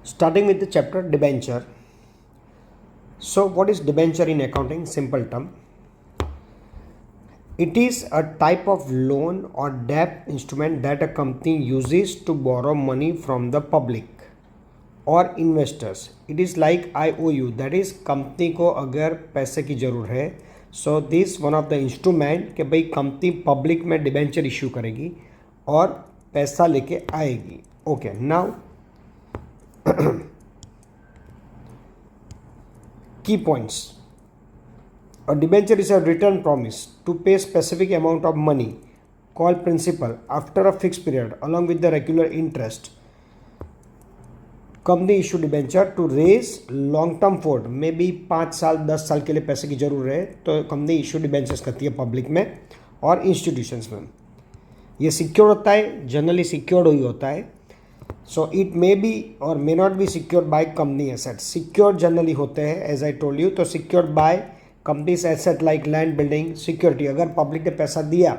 Starting with the chapter debenture. So what is debenture in accounting? Simple term. It is a type of loan or debt instrument that a company uses to borrow money from the public or investors. It is like IOU, that is company को अगर पैसे की ज़रूर है, so this one of the instrument कि भाई company public में debenture issue करेगी और पैसा लेके आएगी. Okay, now key points. A debenture is a written promise to pay specific amount of money called principal after a fixed period along with the regular interest. Company issue debenture to raise long term fund, may be 5 साल 10 साल के लिए पैसे की जरूरत है तो company issue debentures करती है पब्लिक में और इंस्टीट्यूशंस में. ये सिक्योर होता है, जनरली सिक्योर्ड ही होता है. सो इट मे बी और may not be secured by company assets. Secured generally होते हैं एज आई टोल्ड यू. तो secured by companies asset like land, building, security. अगर पब्लिक ने पैसा दिया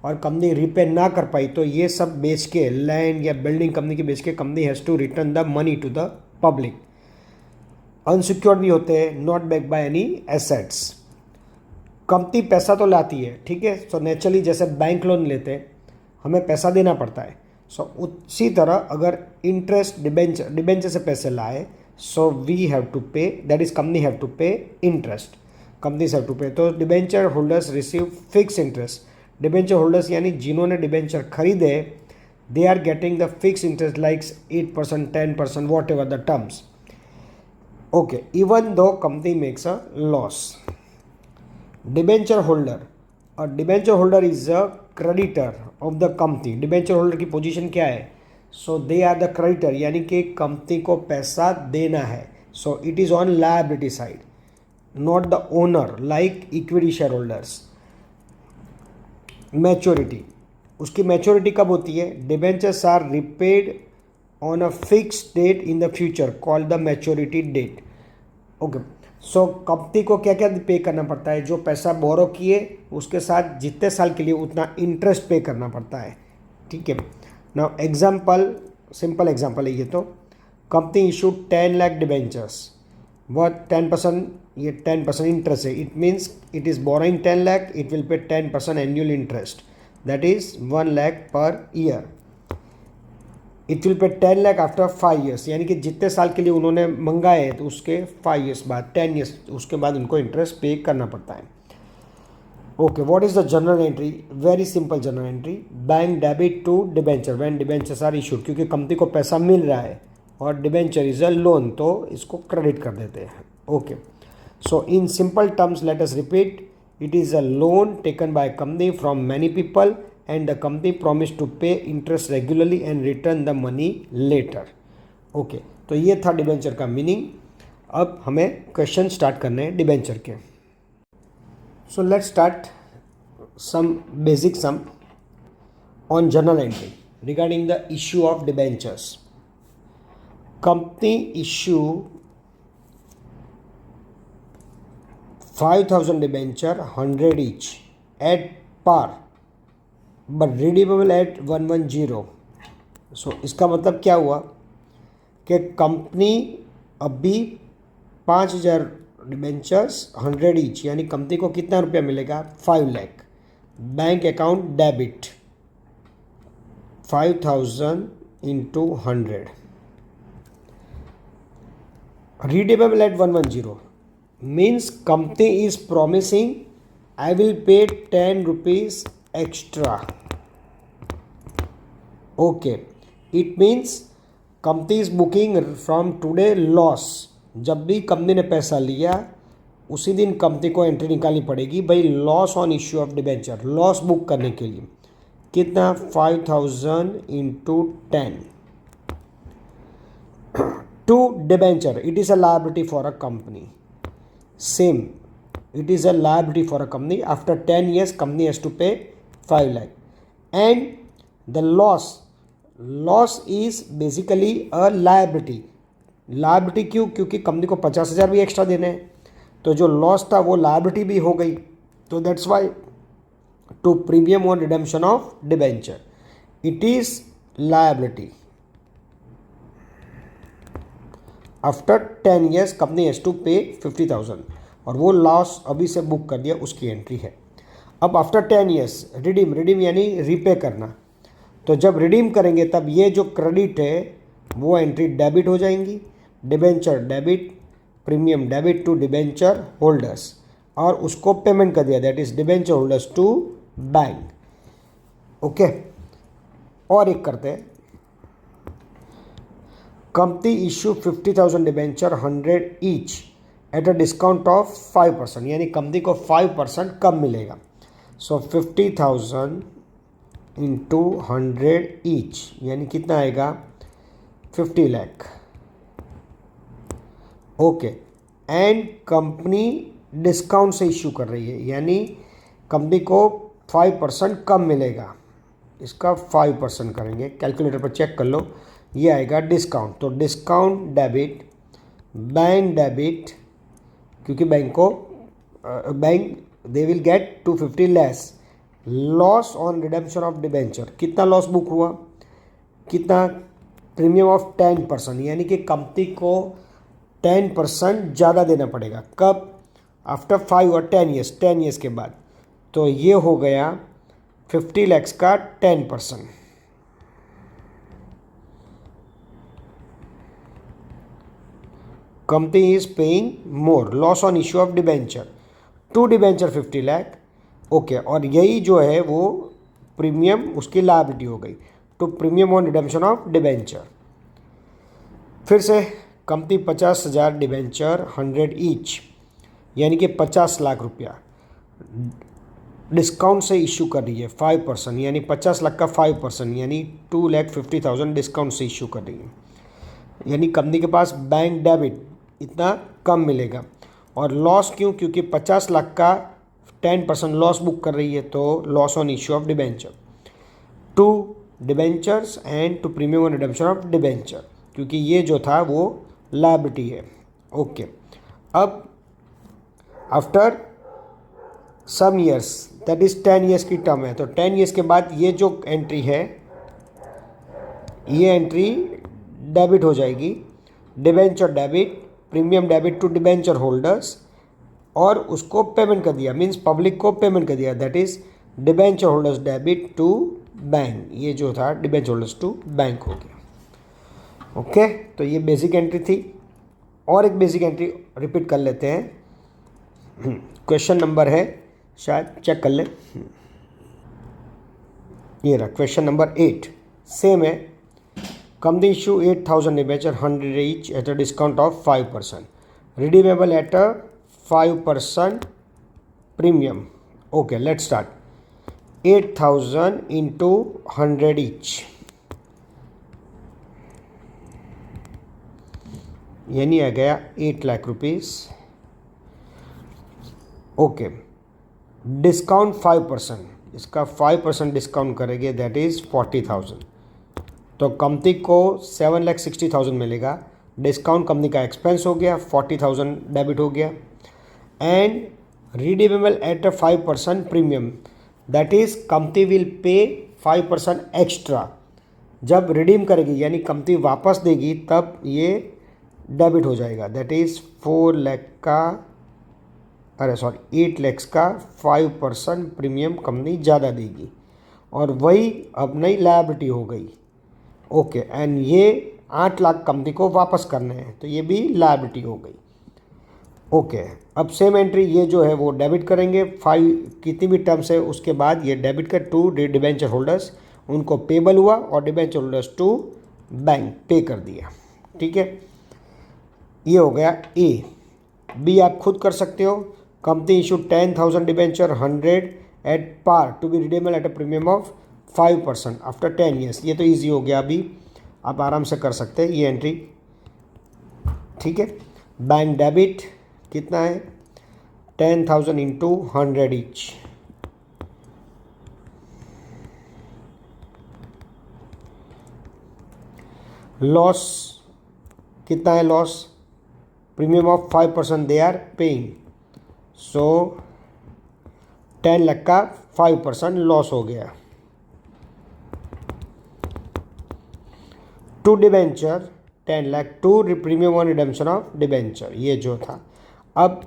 और कंपनी रिपे ना कर पाई तो ये सब बेच के, लैंड या बिल्डिंग कंपनी की बेच के, company has to return the money to the public. Unsecured भी होते हैं, not back by any assets. Company पैसा तो लाती है, ठीक है. सो नेचुरली जैसे बैंक लोन लेते हैं हमें पैसा देना पड़ता है. सो उसी तरह अगर इंटरेस्ट डिबेंचर से पैसे लाए, so we have to pay, that is company have to pay interest. Companies have to pay. तो debenture holders receive fix interest. Debenture holders यानी जिन्होंने डिबेंचर खरीदे, they are getting the fix interest like 8%, 10%, whatever the terms. Okay, even though company makes a loss. Debenture holder is a creditor of the company. Debenture holder की position क्या है? So they are the creditor, यानी कि company को पैसा देना है. So it is on liability side, not the owner like equity share holders. Maturity, उसकी मैच्योरिटी कब होती है? Debentures are repaid on a fix date in the future called the maturity date. Okay, so company को क्या क्या पे करना पड़ता है? जो पैसा बोरो किए उसके साथ जितने साल के लिए उतना इंटरेस्ट पे करना पड़ता है, ठीक है. नाउ एग्जाम्पल, सिंपल एग्जाम्पल है ये. तो कंपनी इशू 10 लाख डिबेंचर्स, वह 10%, ये 10% इंटरेस्ट है. It means it is borrowing 10 lakh, it will pay 10% annual interest, that is 1 lakh per year. It will pay 10 lakh after 5 years, यानी कि जितने साल के लिए उन्होंने मंगाए तो उसके 5 ईयर्स बाद, 10 ईयर्स उसके बाद उनको इंटरेस्ट पे करना पड़ता है. Okay, what is the journal entry? Very simple journal entry. Bank debit to debenture when debentures are issued. क्योंकि कंपनी को पैसा मिल रहा है और डिबेंचर इज अ लोन, तो इसको क्रेडिट कर देते हैं. Okay, so in simple terms let us repeat. It is a loan taken by company from many people and the company promised to pay interest regularly and return the money later. Okay, तो ये था debenture का meaning. अब हमें question start करने हैं debenture के. So let's start some basic some on journal entry regarding the issue of debentures. Company issue 5,000 debenture 100 each at par but redeemable at 110. सो इसका मतलब क्या हुआ कि कंपनी अभी 5,000 डिबेंचर्स 100 ईच, यानी कंपनी को कितना रुपया मिलेगा? 5 lakh. Bank account debit 5,000 into 100. Redeemable at 110 means company is promising I will pay 10 rupees extra. Okay, it means company is booking from today loss. जब भी कंपनी ने पैसा लिया उसी दिन कंपनी को एंट्री निकालनी पड़ेगी भाई, loss on issue of debenture. Loss book करने के लिए कितना? 5,000 into 10 to debenture. It is a liability for a company. Same, it is a liability for a company. After 10 years company has to pay 5 lakh. And the loss is basically a liability. Liability क्यों? क्योंकि company को 50,000 भी extra देने हैं, तो जो loss था वो लायबिलिटी भी हो गई. तो that's why to premium on redemption of debenture, it is liability. After 10 years company has to pay 50,000 और वो लॉस अभी से बुक कर दिया, उसकी एंट्री है। अब आफ्टर 10 ईयर्स रिडीम यानी रीपे करना, तो जब रिडीम करेंगे तब ये जो क्रेडिट है वो एंट्री डेबिट हो जाएंगी, debenture debit, premium debit to debenture holders, और उसको पेमेंट कर दिया, that is debenture holders to bank. Okay, और एक करते हैं, company issue 50,000 debenture 100 each at a discount of 5%, यानी कंपनी को 5% कम मिलेगा। सो 50,000 इंटू 100 ईच यानी कितना आएगा, 50 lakh. Okay, and company discount से इश्यू कर रही है, यानी कंपनी को 5% कम मिलेगा, इसका 5% करेंगे, कैलकुलेटर पर चेक कर लो, ये आएगा डिस्काउंट। तो डिस्काउंट डेबिट, बैंक डेबिट, क्योंकि bank they will get 250 less, loss on redemption of debenture, कितना लॉस बुक हुआ, कितना, प्रीमियम ऑफ 10%, यानी कि कंपनी को 10% ज़्यादा देना पड़ेगा, कब, आफ्टर 5 और 10 ईयर्स, 10 ईयर्स के बाद। तो ये हो गया 50 लैक्स का 10%। Company is paying more, loss on issue of debenture, to debenture 50 lakh. Okay, और यही जो है वो प्रीमियम उसकी लायबिलिटी हो गई, to premium on redemption of debenture. फिर से कंपनी 50,000 डिबेंचर 100 ईच यानी कि 50 लाख रुपया डिस्काउंट से इशू कर रही है, 5% यानी 50 लाख का 5% यानी 2,50,000 डिस्काउंट से इशू कर रही है, यानी कंपनी के पास बैंक डेबिट इतना कम मिलेगा। और लॉस क्यों, क्योंकि 50 लाख का 10% लॉस बुक कर रही है, तो loss on issue of debenture to debentures and to premium on redemption of debenture, क्योंकि ये जो था वो लायबिलिटी है। ओके, अब after some years, that is 10 years की टर्म है, तो 10 ईयर्स के बाद ये जो एंट्री है ये एंट्री डेबिट हो जाएगी, debenture debit, premium debit to debenture holders, और उसको पेमेंट कर दिया, मीन्स पब्लिक को पेमेंट कर दिया, that is debenture holders debit to bank, ये जो था डिबेंचर होल्डर्स टू बैंक हो गया। ओके, तो ये बेसिक एंट्री थी। और एक बेसिक एंट्री रिपीट कर लेते हैं, क्वेश्चन नंबर है, शायद चेक कर ले, ये रहा क्वेश्चन नंबर 8, सेम है, company issue 8,000 debenture 100 each at a discount of 5%, redeemable at a 5% premium. Okay, let's start, 8,000 into 100 each यानी आ गया 8 लाख रुपीज़। ओके, डिस्काउंट 5%, इसका 5% डिस्काउंट करेंगे, दैट इज़ 40,000, तो कंपनी को 7,60,000 मिलेगा, डिस्काउंट कंपनी का एक्सपेंस हो गया, 40,000 डेबिट हो गया, and redeemable at a 5% premium, that is company will pay 5% extra, जब रिडीम करेगी यानी कंपनी वापस देगी तब ये डेबिट हो जाएगा, दैट इज़ 4 लाख का, अरे सॉरी 8 लाख का 5% प्रीमियम कंपनी ज़्यादा देगी, और वही अब नई लायबिलिटी हो गई। ओके, एंड ये 8 लाख कंपनी को वापस करने हैं, तो ये भी लायबिलिटी हो गई। ओके, अब सेम एंट्री ये जो है वो डेबिट करेंगे, 5 कितनी भी टर्म्स है उसके बाद ये डेबिट कर टू डिबेंचर होल्डर्स, उनको पेबल हुआ, और debenture holders to bank pay कर दिया। ठीक है, ये हो गया ए। बी आप खुद कर सकते हो, company issue 10,000 debenture 100 at par to be redeemable at a premium of 5% after 10 years, ये तो ईजी हो गया, अभी आप आराम से कर सकते हैं ये एंट्री। ठीक है, बैंक डेबिट कितना है, 10,000 इंटू 100 ईच, लॉस कितना है, loss premium of 5% they are paying, so 10 lakh का 5% लॉस हो गया, to debenture 10 lakh to premium on redemption of debenture, ये जो था। अब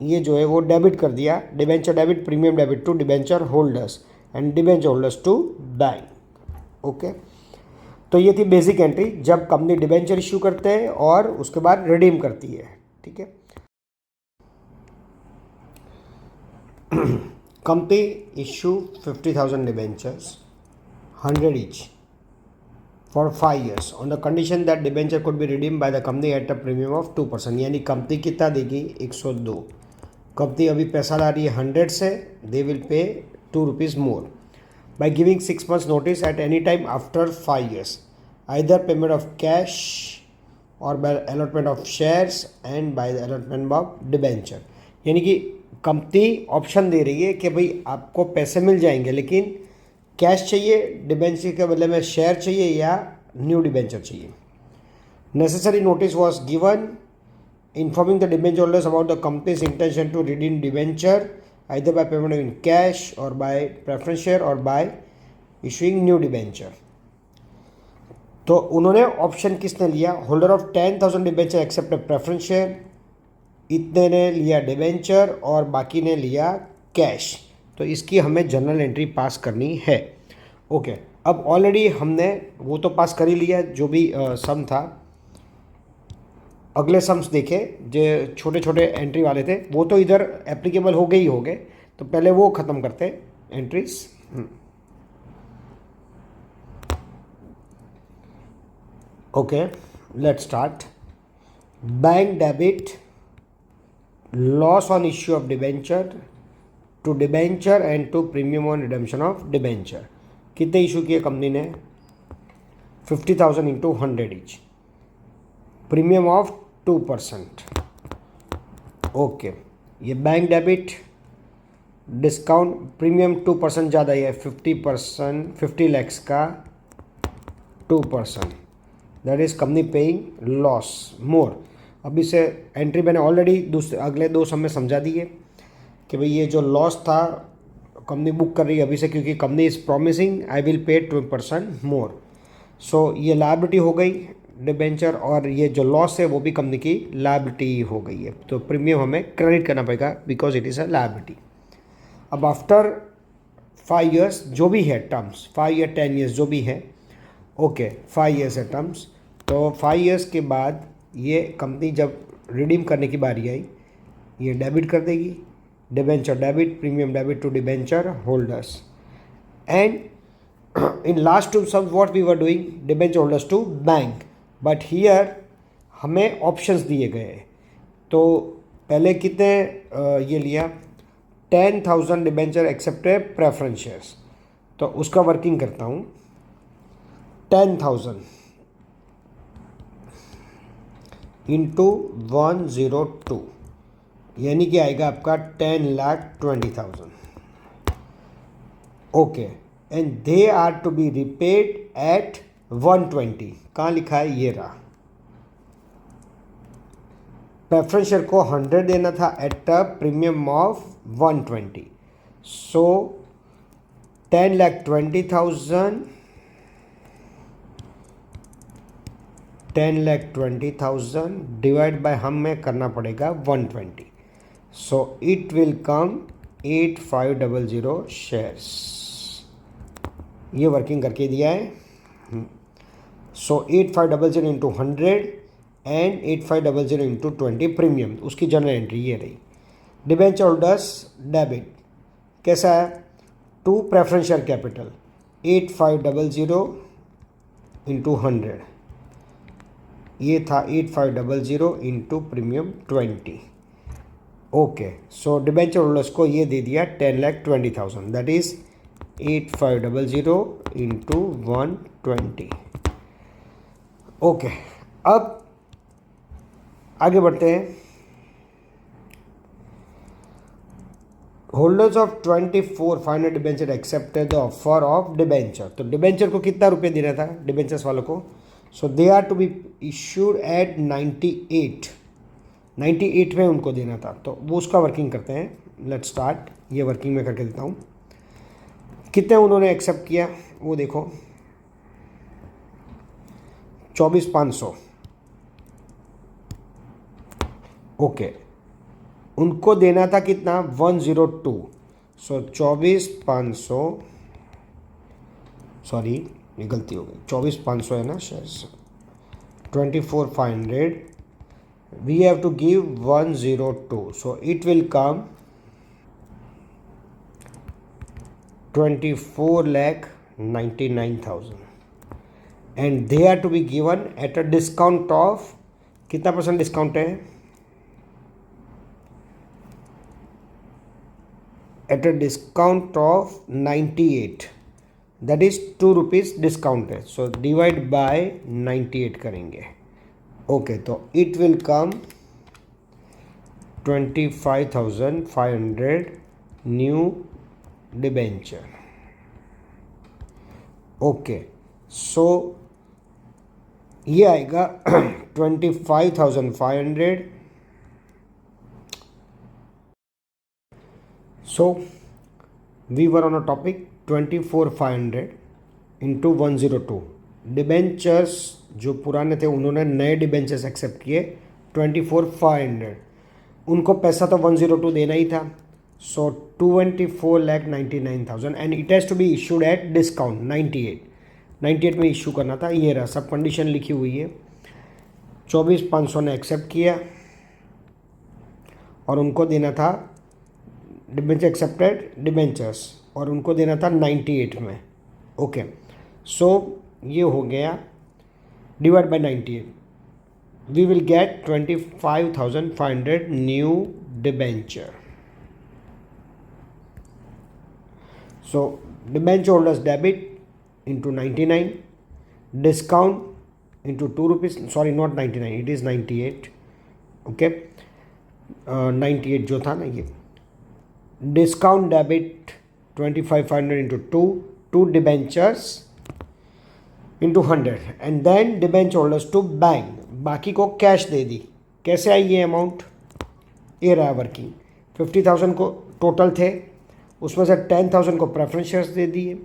ये जो है वो डेबिट कर दिया, debenture debit, premium debit to debenture holders and debenture holders to bank. Okay, तो ये थी बेसिक एंट्री जब कंपनी डिबेंचर इश्यू करते हैं और उसके बाद रिडीम करती है। ठीक है, company issue 50,000 debentures 100 each for 5 years on the condition that debenture could be redeemed by the company at a premium of 2%। यानी कंपनी कितना देगी? 102। कंपनी अभी पैसा ला रही है 100 से, they will pay 2 rupees more by giving 6 months notice at any time after 5 years, either payment of cash or by allotment of shares and by the allotment of debenture। यानी कि company option दे रही है कि भाई आपको पैसे मिल जाएंगे, लेकिन कैश चाहिए, डिबेंचर के बदले में शेयर चाहिए या न्यू डिबेंचर चाहिए। Necessary notice was given informing the debenture holders about the company's intention to redeem debenture either by payment in cash or by preference share or by issuing new debenture। तो उन्होंने option किसने लिया? Holder of 10,000 debenture accept preference share, इतने ने लिया debenture और बाकी ने लिया कैश। तो इसकी हमें जर्नल एंट्री पास करनी है। ओके, अब ऑलरेडी हमने वो तो पास कर ही लिया जो भी सम था। अगले सम्स देखे जो छोटे छोटे एंट्री वाले थे वो तो इधर एप्लीकेबल हो गए ही हो गए, तो पहले वो ख़त्म करते entries. Okay, let's start. Bank debit loss on issue of debenture to debenture and to premium on redemption of debenture. कितने इशू किए कंपनी ने? 50,000 into 100 each, premium of 2%। Okay, ये बैंक डेबिट डिस्काउंट प्रीमियम 2% ज़्यादा ही है, 50%, 50 लैक्स का 2%, that is company paying loss more. अभी से एंट्री मैंने ऑलरेडी दूसरे अगले दो समय समझा दी है कि भाई ये जो लॉस था कंपनी बुक कर रही है अभी से, क्योंकि company is promising I will pay 2% मोर। सो ये लायबिलिटी हो गई डिबेंचर, और ये जो लॉस है वो भी कंपनी की लायबिलिटी हो गई है, तो प्रीमियम हमें क्रेडिट करना पड़ेगा because it is a liability. अब आफ्टर 5 years जो भी है टर्म्स, 5 या 10 years जो भी है, ओके 5 years है टर्म्स, तो 5 years के बाद ये कंपनी जब रिडीम करने की बारी आई ये डेबिट कर देगी, debenture debit, premium debit to debenture holders and in last two sums what we were doing, debenture holders to bank, but here हमें ऑप्शंस दिए गए। तो पहले कितने ये लिया? 10,000 डिबेंचर एक्सेप्ट प्रेफरेंस शेयर्स, तो उसका वर्किंग करता हूँ। 10,000 इंटू 102 यानी कि आएगा आपका 10,20,000। Okay, and they are to be repaid at 120। कहाँ लिखा है? ये रहा। प्रेफरेंस शेयर को 100 देना था at a premium of 120। So 10,20,000 10,20,000 divide by हमें करना पड़ेगा 120। So it will come 8500 shares. ये वर्किंग करके दिया है। So 8500 into 100 and 8500 into 20 premium, उसकी जनरल एंट्री ये रही। डिबेंचर होल्डर्स डेबिट कैसा है? To preference share capital 8500 into 100, ये था 8500 into premium 20। Okay, so debenture holders को ये दे दिया 10,20,000, दैट इज़ 8500 इंटू 120। ओके, अब आगे बढ़ते हैं। Holders of 24 final debenture accepted the offer of debenture. तो डिबेंचर को कितना रुपये देना था डिबेंचर्स वालों को? So they are to be issued at 98 में उनको देना था, तो वो उसका वर्किंग करते हैं। लेट्स स्टार्ट, ये वर्किंग में करके देता हूँ। कितने उन्होंने एक्सेप्ट किया वो देखो, 24,500 ओके, उनको देना था कितना 102, सो 24,500, सॉरी ये गलती हो गई, 24,500 है ना शायद, 24,500 we have to give 102, so it will come 24,99,000 and they are to be given at a discount of, कितना परसेंट डिस्काउंट है, at a discount of 98, that is 2 rupees discount है, so divide by 98 करेंगे. Okay, तो it will come 25,500 new debenture. Okay, so ये आएगा 25,500. So we were on a topic 24,500 into 102 debentures. जो पुराने थे उन्होंने नए डिबेंचर्स एक्सेप्ट किए 24,500, उनको पैसा तो 102 देना ही था, so 24,99,000 and it has to be issued at discount 98 में इशू करना था. ये रहा, सब कंडीशन लिखी हुई है. 24,500 ने एक्सेप्ट किया और उनको देना था डिबेंचर एक्सेप्टेड डिबेंचर्स, और उनको देना था 98 में. ओके, सो ये हो गया, divide by 98 we will get 25,500 new debenture. So debenture holders debit into 99, discount into 2 rupees, sorry not 99, it is 98. okay, 98 जो था ना, ये discount debit 25,500 into 2 debentures into 100 and then debenture holders to bank, बाकी को cash दे दी. कैसे आई ये amount, ये रहा वर्किंग. 50,000 को टोटल थे, उसमें से 10,000 को प्रेफरेंस शेयर्स दे दिए,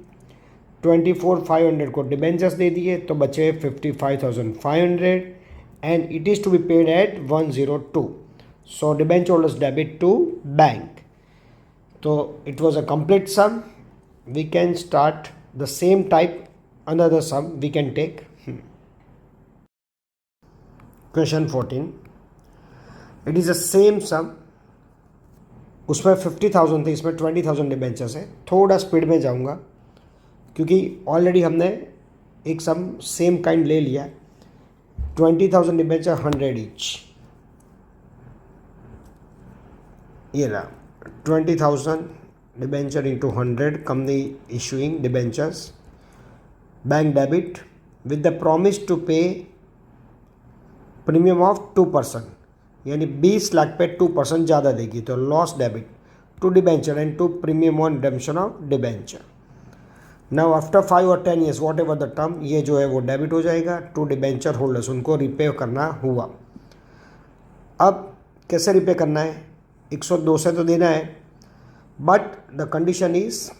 24,500 को डिबेंचर्स दे दिए, तो बचे 55,500 and it is to be paid at 102. So debenture holders debit to bank. तो it was a complete sum. We can start the same type another sum we can take. Question 14, it is the same sum. उसमें 50,000 थे, इसमें 20,000 debentures है. थोड़ा speed में जाऊंगा क्योंकि already हमने एक सम सेम काइंड ले लिया. 20,000 डिबेंचर 100 ईच. ये रहा 20,000 debenture into 100 company issuing debentures. Bank debit with the promise to pay premium of 2%, यानी 20 लाख पे 2% ज़्यादा देगी, तो loss debit to debenture and to premium on redemption of debenture. Now after 5 और 10 years whatever the term, ये जो है वो डेबिट हो जाएगा टू डिबेंचर होल्डर्स, उनको रिपे करना हुआ. अब कैसे रिपे करना है, 102 से तो देना है, but the condition is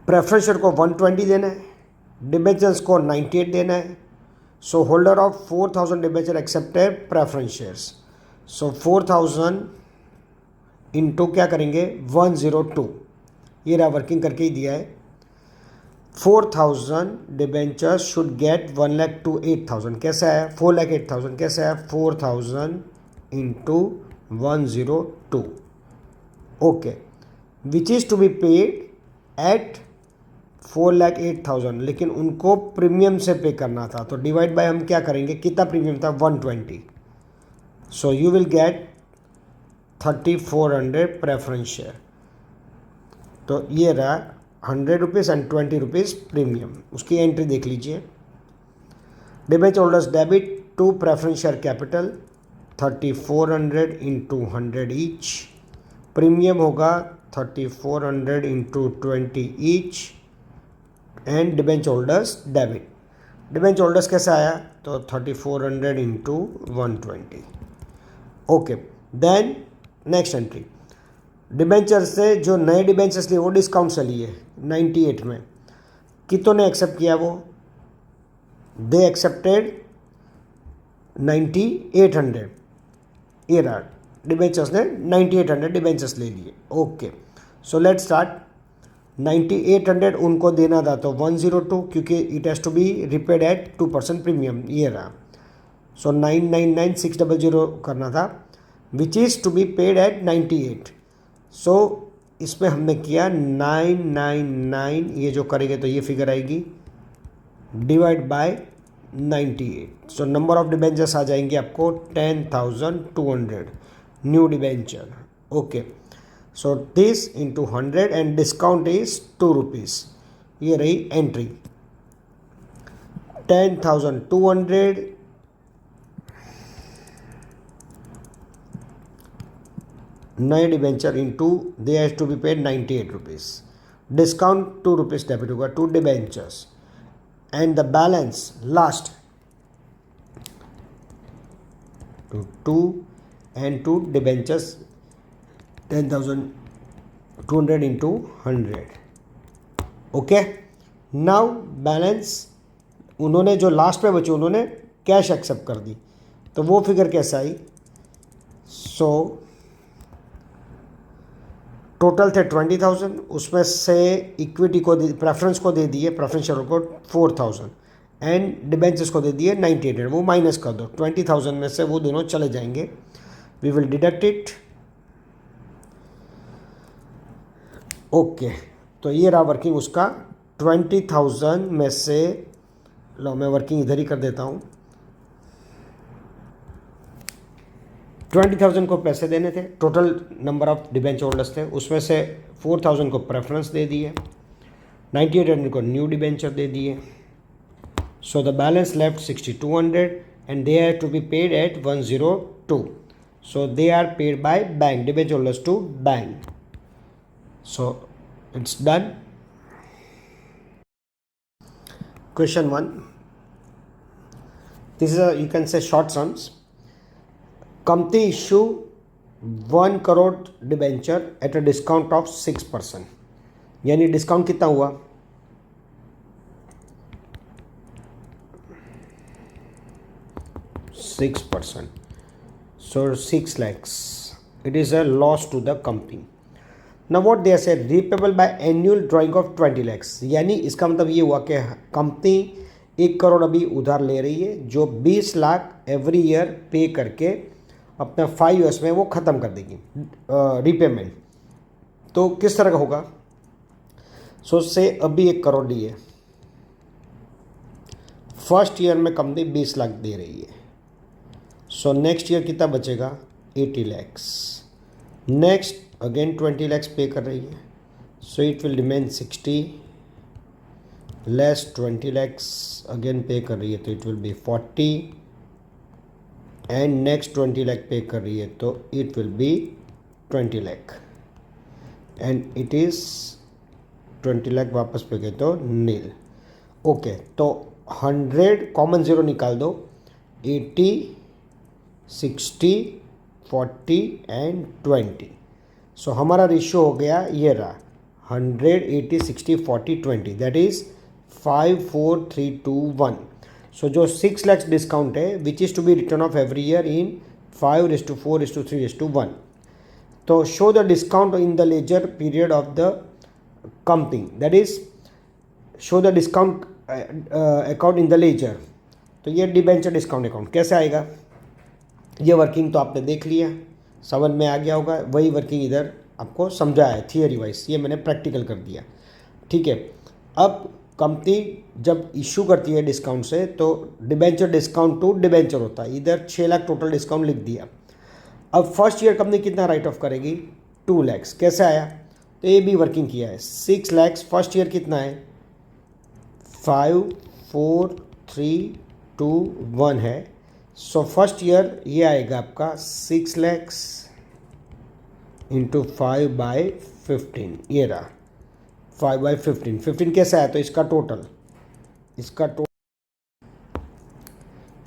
preference share को 120 देना है, डिबेंचर्स को 98 देना है. So holder of 4,000 debenture accepted preference shares. So 4,000 into क्या करेंगे 102, ये रहा वर्किंग करके ही दिया है. 4,000 डिबेंचर्स शुड गेट 1,08,000. कैसे आया 4,08,000, कैसे आया 4,000 into 102. Okay, which is to be paid at 4,08,000, लेकिन उनको प्रीमियम से पे करना था, तो डिवाइड बाय हम क्या करेंगे, कितना प्रीमियम था 120. So you will get 3,400 preference share. तो ये रहा 100 रुपीज़ एंड 20 रुपीज़ प्रीमियम. उसकी एंट्री देख लीजिए. Debenture holders debit to preference share capital 3,400 into 100 each. Premium होगा 3,400 into 20 each and debenture holders debit. Debenture holders कैसे आया, तो 3,400 into 120. Okay, then next entry. Debenture से जो नए डिबेंचर्स लिए वो डिस्काउंट से लिए 98 में. कितों ने एक्सेप्ट किया, वो दे एक्सेप्टेड 9800, ये रहा डिबेंचर्स ने 9800 डिबेंचर्स ले लिए। Okay, so let start. 9800 उनको देना था तो 102, क्योंकि it has to be repaid at 2% premium, ये रहा। सो 999600 करना था, which is to be paid at 98। So इसमें हमने किया 999, ये जो करेंगे तो ये फिगर आएगी, divide by 98। So number of debentures आ जाएंगे आपको 10,200 new debenture. Okay, so this into 100 and discount is 2 rupees, ये रही एंट्री। 10,200 नए debenture into they has to be paid 98 rupees, discount 2 rupees debit होगा to debentures, and the balance last to and to debentures 10,200 into 100। Okay, now balance उन्होंने जो last में बचे उन्होंने cash accept कर दी, तो वो फिगर कैसे आई? सो टोटल थे 20,000, उसमें से इक्विटी को प्रेफरेंस को दे दिए, प्रेफरेंस शेयर को 4,000 एंड डिबेंचर्स को दे दिए 9800, वो माइनस कर दो। 20,000 में से वो दोनों चले जाएंगे, we will deduct it. Okay, तो ये रहा वर्किंग उसका। 20,000 में से, लो मैं वर्किंग इधर ही कर देता हूँ। 20,000 को पैसे देने थे, total number of debenture holders थे, उसमें से 4,000 को प्रेफरेंस दे दिए, 9800 को न्यू डिबेंचर दे दिए। So the balance left 6200 and they have to be paid at 102। So they are paid by bank, debenture holders to bank. So it's done. Question 1. This is you can say short sums. Company issue 1 crore debenture eight a discount of 6%, यानी discount कितना हुआ? 6%. So 6 lakhs. It is a loss to the company. Now what they say, repayable by annual drawing of 20 lakhs, यानी इसका मतलब ये हुआ कि company 1 crore अभी उधार ले रही है, जो 20 लाख एवरी ईयर पे करके अपना 5 ईयर्स में वो ख़त्म कर देगी रीपेमेंट। तो किस तरह का होगा? सो से अभी 1 करोड़ ली है, फर्स्ट ईयर में कंपनी 20 लाख दे रही है। सो नेक्स्ट ईयर कितना बचेगा? 80 लैक्स। नेक्स्ट अगेन 20 lakhs पे कर रही है, so it will remain 60 less 20 lakhs again पे कर रही है, तो it will B 40 and next 20 lakh पे कर रही है, तो it will B 20 lakh and it is 20 lakh वापस पे गए तो नील। ओके, तो 100 कॉमन ज़ीरो निकाल दो, 80 60 40 एंड 20। सो हमारा रेशियो हो गया, ये रहा 100 80 60 40 20, दैट इज़ 5 4 3 2 1। सो जो 6 lakhs डिस्काउंट है which is to be return of every year in 5:4:3:1। तो show the discount in the ledger period of the company, that is show the discount account in the ledger. तो ये debenture discount account कैसे आएगा? ये working तो आपने देख लिया, समझ में आ गया होगा, वही वर्किंग इधर आपको समझाया है थियरी वाइज, ये मैंने प्रैक्टिकल कर दिया। ठीक है, अब कंपनी जब इशू करती है डिस्काउंट से, तो डिबेंचर डिस्काउंट टू डिबेंचर होता है, इधर 6 लाख टोटल डिस्काउंट लिख दिया। अब फर्स्ट ईयर कंपनी कितना राइट ऑफ करेगी? 2 lakhs। कैसे आया? तो ये भी वर्किंग किया है, 6 lakhs फर्स्ट ईयर कितना है? 5 4 3 2 1 है। सो फर्स्ट ईयर ये आएगा आपका 6 lakhs इंटू 5/15, ये रहा 5/15। 15 कैसे आया? तो इसका टोटल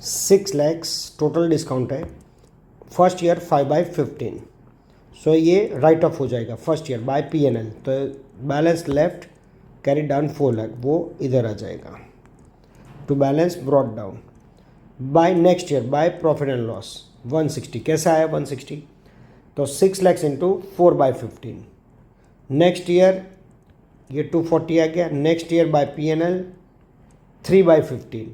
6 lakhs टोटल डिस्काउंट है, फर्स्ट ईयर 5/15। सो ये राइट ऑफ हो जाएगा फर्स्ट ईयर बाय P&L। तो balance left carry down 4 lakh, वो इधर आ जाएगा to balance brought down. By next year by profit and loss 160 कैसा आया 160 तो 6 लैक्स इंटू 4/15 नेक्स्ट ईयर ये 240 आ गया नेक्स्ट ईयर बाय P&L 3/15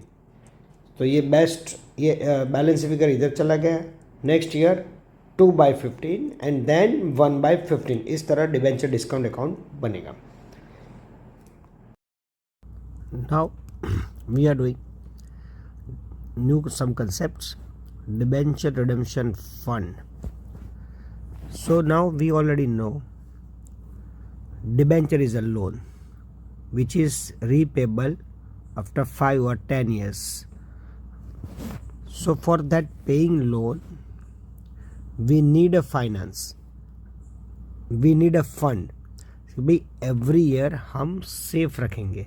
तो ये बेस्ट ये बैलेंस फिगर इधर चला गया नेक्स्ट ईयर 2/15 एंड देन 1/15 इस तरह डिबेंचर डिस्काउंट अकाउंट बनेगा. Now we are doing new some concepts debenture redemption fund. So now we already know debenture is a loan which is repayable after 5 or 10 years. So for that paying loan we need a finance, we need a fund. भाई every year हम safe रखेंगे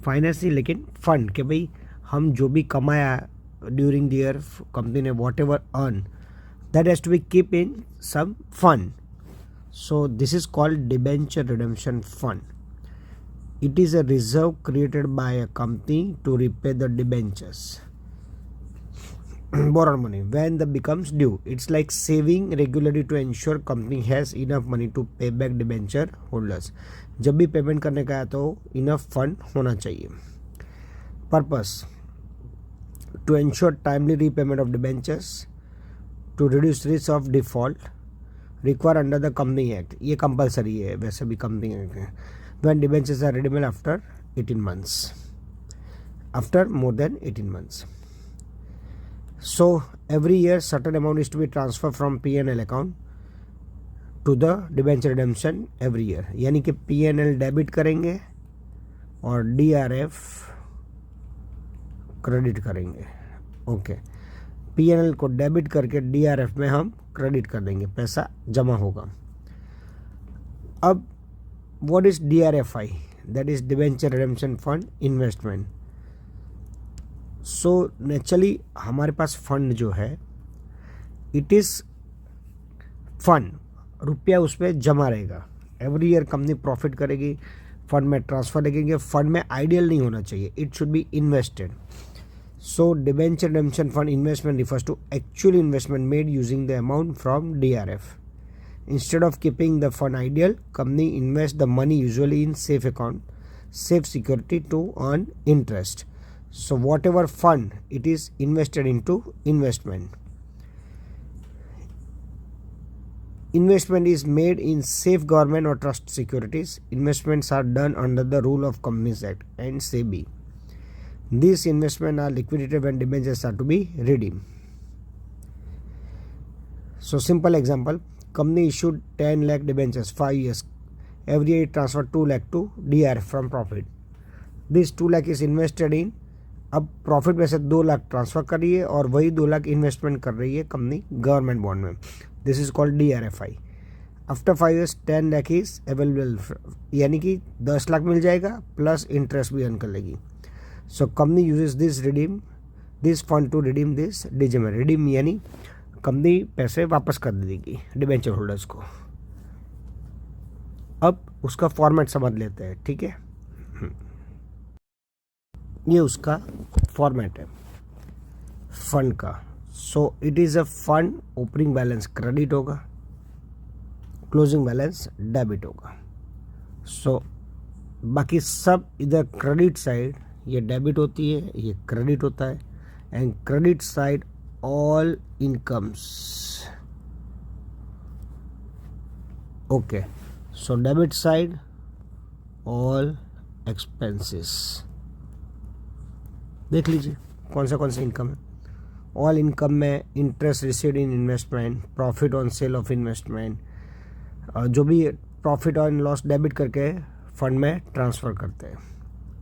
finance नहीं लेकिन fund कि भाई हम जो भी कमाया ड्यूरिंग द ईयर कंपनी ने whatever earn that has to be keep in some fund. So this is called debenture redemption fund. It is a reserve created by a company to repay the debentures borrowed money when the becomes due. It's like saving regularly to ensure company has enough money to pay back debenture holders. जब भी payment करने का है तो enough fund होना चाहिए. Purpose to ensure timely repayment of debentures to reduce risk of default require under the company act. ये compulsory है वैसे भी कंपनी एक्ट है. When debentures are redeemable after 18 months, after more than 18 months. So every year certain amount is to be transferred from P&L account to the debenture redemption every year. यानी कि P&L debit करेंगे और DRF credit करेंगे. Okay P&L को debit करके DRF में हम credit कर देंगे, पैसा जमा होगा. अब what is DRFI? That is debenture redemption fund investment. So naturally हमारे पास फंड जो है इट इज़ फंड, रुपया उस पर जमा रहेगा. एवरी ईयर कंपनी प्रॉफिट करेगी, फंड में ट्रांसफ़र लगेंगे. फंड में आइडियल नहीं होना चाहिए, it should be invested. So debenture redemption fund investment refers to actual investment made using the amount from DRF. Instead of keeping the fund ideal company invest the money usually in safe account, safe security to earn interest. So whatever fund it is invested into investment. Investment is made in safe government or trust securities. Investments are done under the rule of Companies Act and SEBI. These investments are liquidated when debentures are to be redeemed. So simple example, company issued 10 lakh debentures 5 years. Every year it transferred 2 lakh to DRF from profit. This 2 lakh is invested in, अब profit में से 2 lakh transfer कर रही है और वही 2 lakh investment कर रही है कंपनी गवर्नमेंट बॉन्ड में. This is called DRFI. After 5 years 10 lakh is available, यानी कि 10 लाख मिल जाएगा प्लस इंटरेस्ट भी अर्न कर लेगी. So company uses this fund to redeem this DGM. Redeem यानी कंपनी पैसे वापस कर देगी डिबेंचर होल्डर्स को. अब उसका फॉर्मेट समझ लेते हैं, ठीक है. ये उसका फॉर्मेट है फंड का. So it is a fund, opening balance credit होगा, क्लोजिंग बैलेंस डेबिट होगा. सो बाकी सब इधर क्रेडिट साइड ये डेबिट होती है, ये क्रेडिट होता है. And credit side all incomes. Okay so debit side all expenses. देख लीजिए कौन सा इनकम है. ऑल इनकम में interest received in investment, profit on sale of investment, जो भी प्रॉफिट ऑन लॉस डेबिट करके फंड में ट्रांसफ़र करते हैं.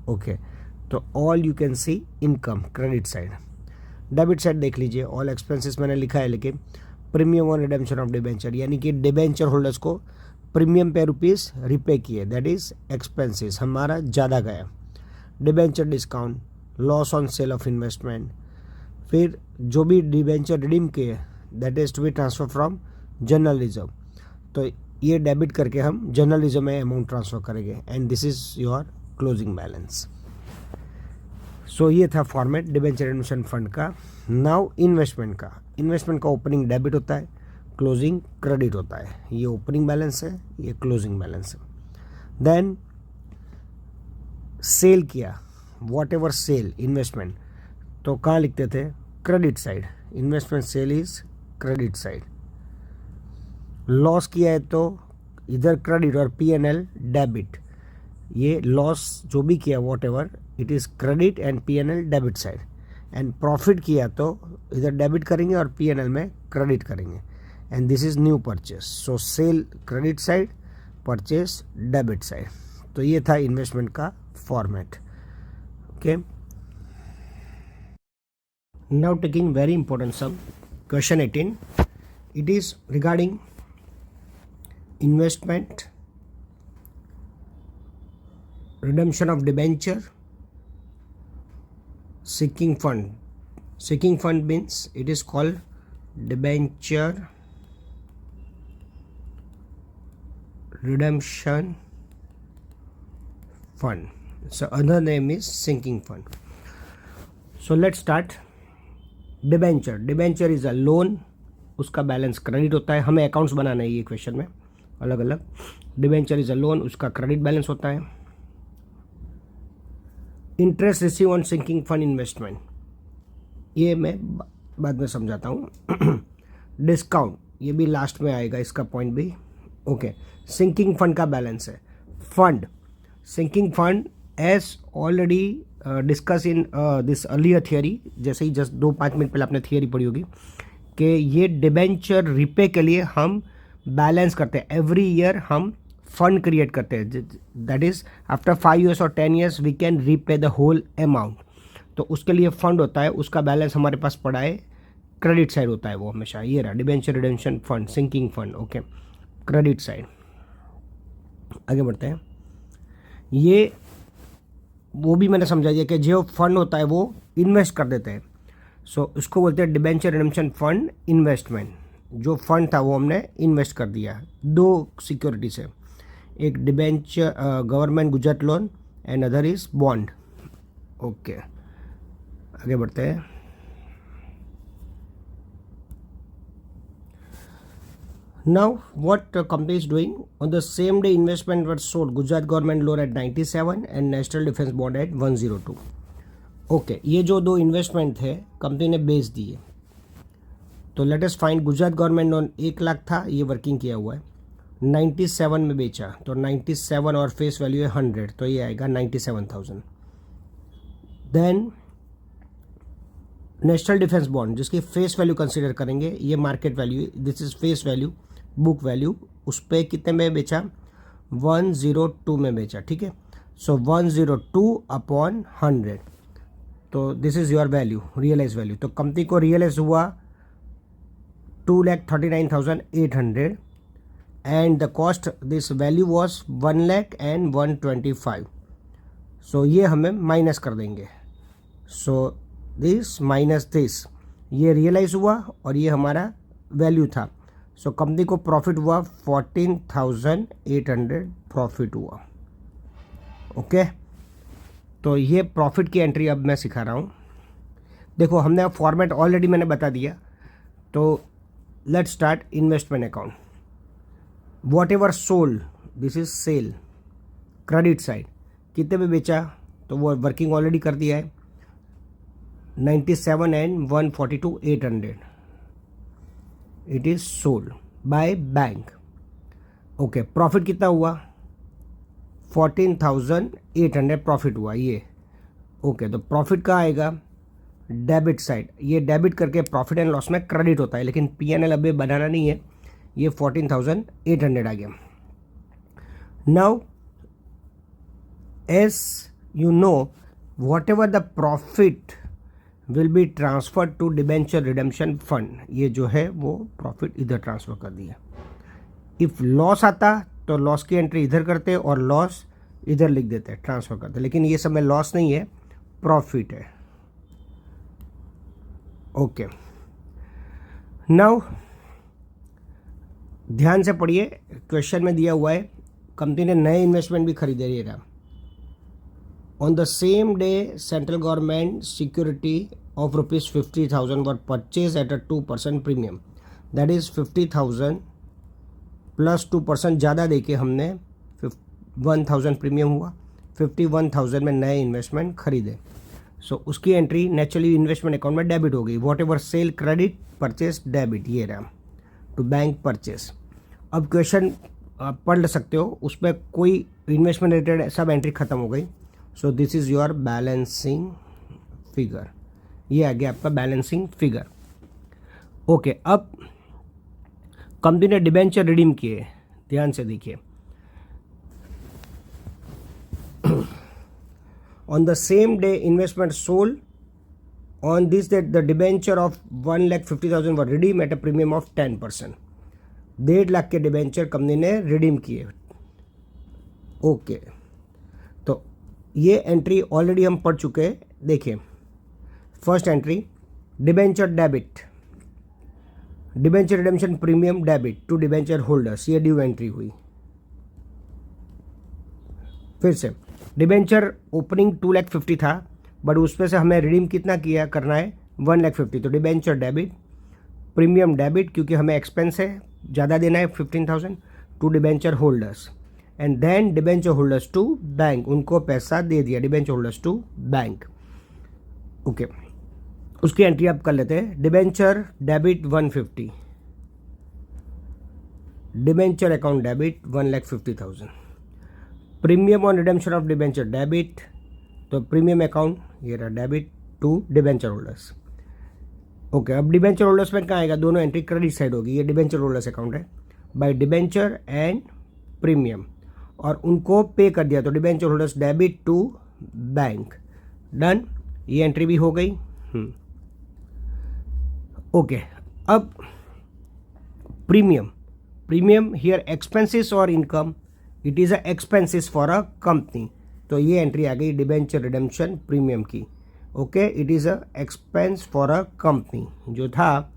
ओके तो all you can see income credit side. Debit side देख लीजिए, ऑल एक्सपेंसेस मैंने लिखा है लेकिन premium on redemption of debenture, यानी कि डिबेंचर होल्डर्स को प्रीमियम पे रुपीज़ रिपे किए, दैट इज़ एक्सपेंसेस हमारा ज़्यादा गया. Debenture discount, loss on sale of investment. फिर जो भी डिबेंचर रिडीम किए that is to be transfer from general reserve, तो ये डेबिट करके हम जनरल रिजर्व में अमाउंट ट्रांसफ़र करेंगे. And this is your closing balance. So ये था फॉर्मेट डिबेंचर रिडेम्पशन फंड का। नाउ इन्वेस्टमेंट का ओपनिंग डेबिट होता है, क्लोजिंग क्रेडिट होता है। ये ओपनिंग बैलेंस है, ये क्लोजिंग बैलेंस है। देन सेल किया, वॉट एवर सेल इन्वेस्टमेंट, तो कहाँ लिखते थे? Credit side. Investment sale is credit side. Loss किया है तो इधर क्रेडिट और P&L डेबिट। ये लॉस जो भी किया what ever it is credit and P&L debit side. And profit किया तो इधर डेबिट करेंगे और P&L में क्रेडिट करेंगे। And this is new purchase. So sale credit side, purchase debit side. तो ये था इन्वेस्टमेंट का format. Okay, now taking very important sum, question 18, it is regarding investment, redemption of debenture, sinking fund. Sinking fund means it is called debenture redemption fund. So other name is sinking fund. So let's start. Debenture is a loan, उसका balance credit होता है। हमें accounts बनाना है ये question में अलग अलग। Debenture is a loan, उसका क्रेडिट बैलेंस होता है। Interest receive on sinking fund investment, ये मैं बाद में समझाता हूँ। डिस्काउंट, ये भी लास्ट में आएगा, इसका पॉइंट भी। ओके, सिंकिंग फंड का बैलेंस है। Fund, sinking fund as already discuss in this earlier theory, जैसे ही जस्ट 2-5 मिनट पहले आपने थियरी पढ़ी होगी कि ये डिबेंचर रिपे के लिए हम बैलेंस करते हैं। एवरी ईयर हम फंड क्रिएट करते हैं, दैट इज़ आफ्टर 5 years और 10 years we can repay the whole amount. तो उसके लिए फंड होता है, उसका बैलेंस हमारे पास पड़ा है, क्रेडिट साइड होता है वो हमेशा। ये रहा debenture redemption fund, sinking fund. Okay, credit side. आगे बढ़ते हैं। ये वो भी मैंने समझा दिया कि जो फंड होता है वो इन्वेस्ट कर देते हैं। सो उसको बोलते हैं डिबेंचर रिडेम्पशन फंड इन्वेस्टमेंट। जो फंड था वो हमने इन्वेस्ट कर दिया। 2 सिक्योरिटी से, एक debenture government Gujarat loan and other is bond. Okay, आगे बढ़ते हैं। Now what company is doing, on the same day investment were sold, Gujarat government loan at 97 and national defence bond at 102। Okay, ये जो 2 investment थे company ने बेच दिए। तो let us find Gujarat government loan 1 lakh था, ये वर्किंग किया हुआ है, 97 में बेचा, तो 97 और फेस वैल्यू है 100, तो ये आएगा 97,000। देन नेशनल डिफेंस बॉन्ड जिसकी फेस वैल्यू कंसीडर करेंगे, ये market value, this is face value, book value, उस पर कितने में बेचा? 102 में बेचा। ठीक है, सो 102 अपॉन 100, तो this is your value, realise value. तो कंपनी को रियलाइज हुआ 2,39,800 and the cost, this value was 1,01,25। सो ये हमें माइनस कर देंगे। सो दिस माइनस दिस, ये रियलाइज हुआ और ये हमारा वैल्यू था। सो कंपनी को प्रॉफिट हुआ 14,800 प्रॉफिट हुआ। ओके, तो ये प्रॉफिट की एंट्री अब मैं सिखा रहा हूँ। देखो हमने फॉर्मेट ऑलरेडी मैंने बता दिया। तो let's start investment account. Whatever sold, this is sale, credit side, कितने में बेचा? तो वो वर्किंग ऑलरेडी कर दिया है, 97 and 142 800, it is sold by bank. Okay, profit कितना हुआ? 14,800 प्रॉफिट हुआ ये। ओके, तो प्रॉफिट कहाँ आएगा? Debit side. ये डेबिट करके प्रॉफिट एंड लॉस में क्रेडिट होता है, लेकिन P&L अभी बनाना नहीं है। ये 14,800 आ गया। Now as you know, whatever the profit will be transfer to debenture redemption fund, ये जो है वो प्रॉफिट इधर ट्रांसफर कर दिया। इफ लॉस आता तो लॉस की एंट्री इधर करते और लॉस इधर लिख देते, ट्रांसफर करते, लेकिन ये सब में लॉस नहीं है, प्रॉफिट है। ओके, नाउ ध्यान से पढ़िए, क्वेश्चन में दिया हुआ है कंपनी ने नए इन्वेस्टमेंट भी खरीदे, रहा On the same day, central government security of rupees 50,000 were purchased at a 2% premium. That is 50,000 plus 2% ज़्यादा देके हमने 1,000 प्रीमियम हुआ, 51,000 में नए इन्वेस्टमेंट खरीदे. सो उसकी एंट्री नेचुरली इन्वेस्टमेंट अकाउंट में डेबिट हो गई. What ever cell credit purchase debit, ये रहा टू बैंक परचेस. अब क्वेश्चन आप पढ़ सकते हो, उसमें कोई इन्वेस्टमेंट रिलेटेड सब एंट्री खत्म हो गई. So this is your balancing figure. ये आ गया आपका बैलेंसिंग फिगर. ओके, अब कंपनी ने डिबेंचर रिडीम किए, ध्यान से देखिए. On the same day, investment sold. On this date, the debenture of 1,50,000 were redeemed at a premium of 10%. 1.5 lakh के डिबेंचर कंपनी ने रिडीम किए. ओके, तो ये एंट्री ऑलरेडी हम पढ़ चुके हैं. देखिए, first entry debenture debit, debenture redemption premium debit to debenture holders, ये ड्यू एंट्री हुई. फिर से डिबेंचर ओपनिंग 2,50,000 था, बट उसमें से हमें रिडीम कितना किया करना है 1,50,000. तो डिबेंचर डेबिट, प्रीमियम डेबिट क्योंकि हमें एक्सपेंस है ज़्यादा देना है 15,000 to debenture holders. And then debenture holders to bank, उनको पैसा दे दिया debenture holders to bank. Okay, उसकी एंट्री आप कर लेते हैं. Debenture debit 150, debenture account debit 1,50,000. Premium on redemption of debenture debit, तो प्रीमियम अकाउंट ये रहा debit to debenture holders. Okay, अब डिबेंचर होल्डर्स में कहाँ आएगा, दोनों एंट्री क्रेडिट साइड होगी. ये डिबेंचर होल्डर्स अकाउंट है बाय डिबेंचर एंड प्रीमियम, और उनको पे कर दिया. तो debenture holders debit to bank, done. ये एंट्री भी हो गई. ओके, अब प्रीमियम, प्रीमियम हियर एक्सपेंसेस और income, it is a expenses for a company. तो ये एंट्री आ गई डिबेंचर रिडेम्पशन प्रीमियम की. Okay, it is a expense for a company. जो था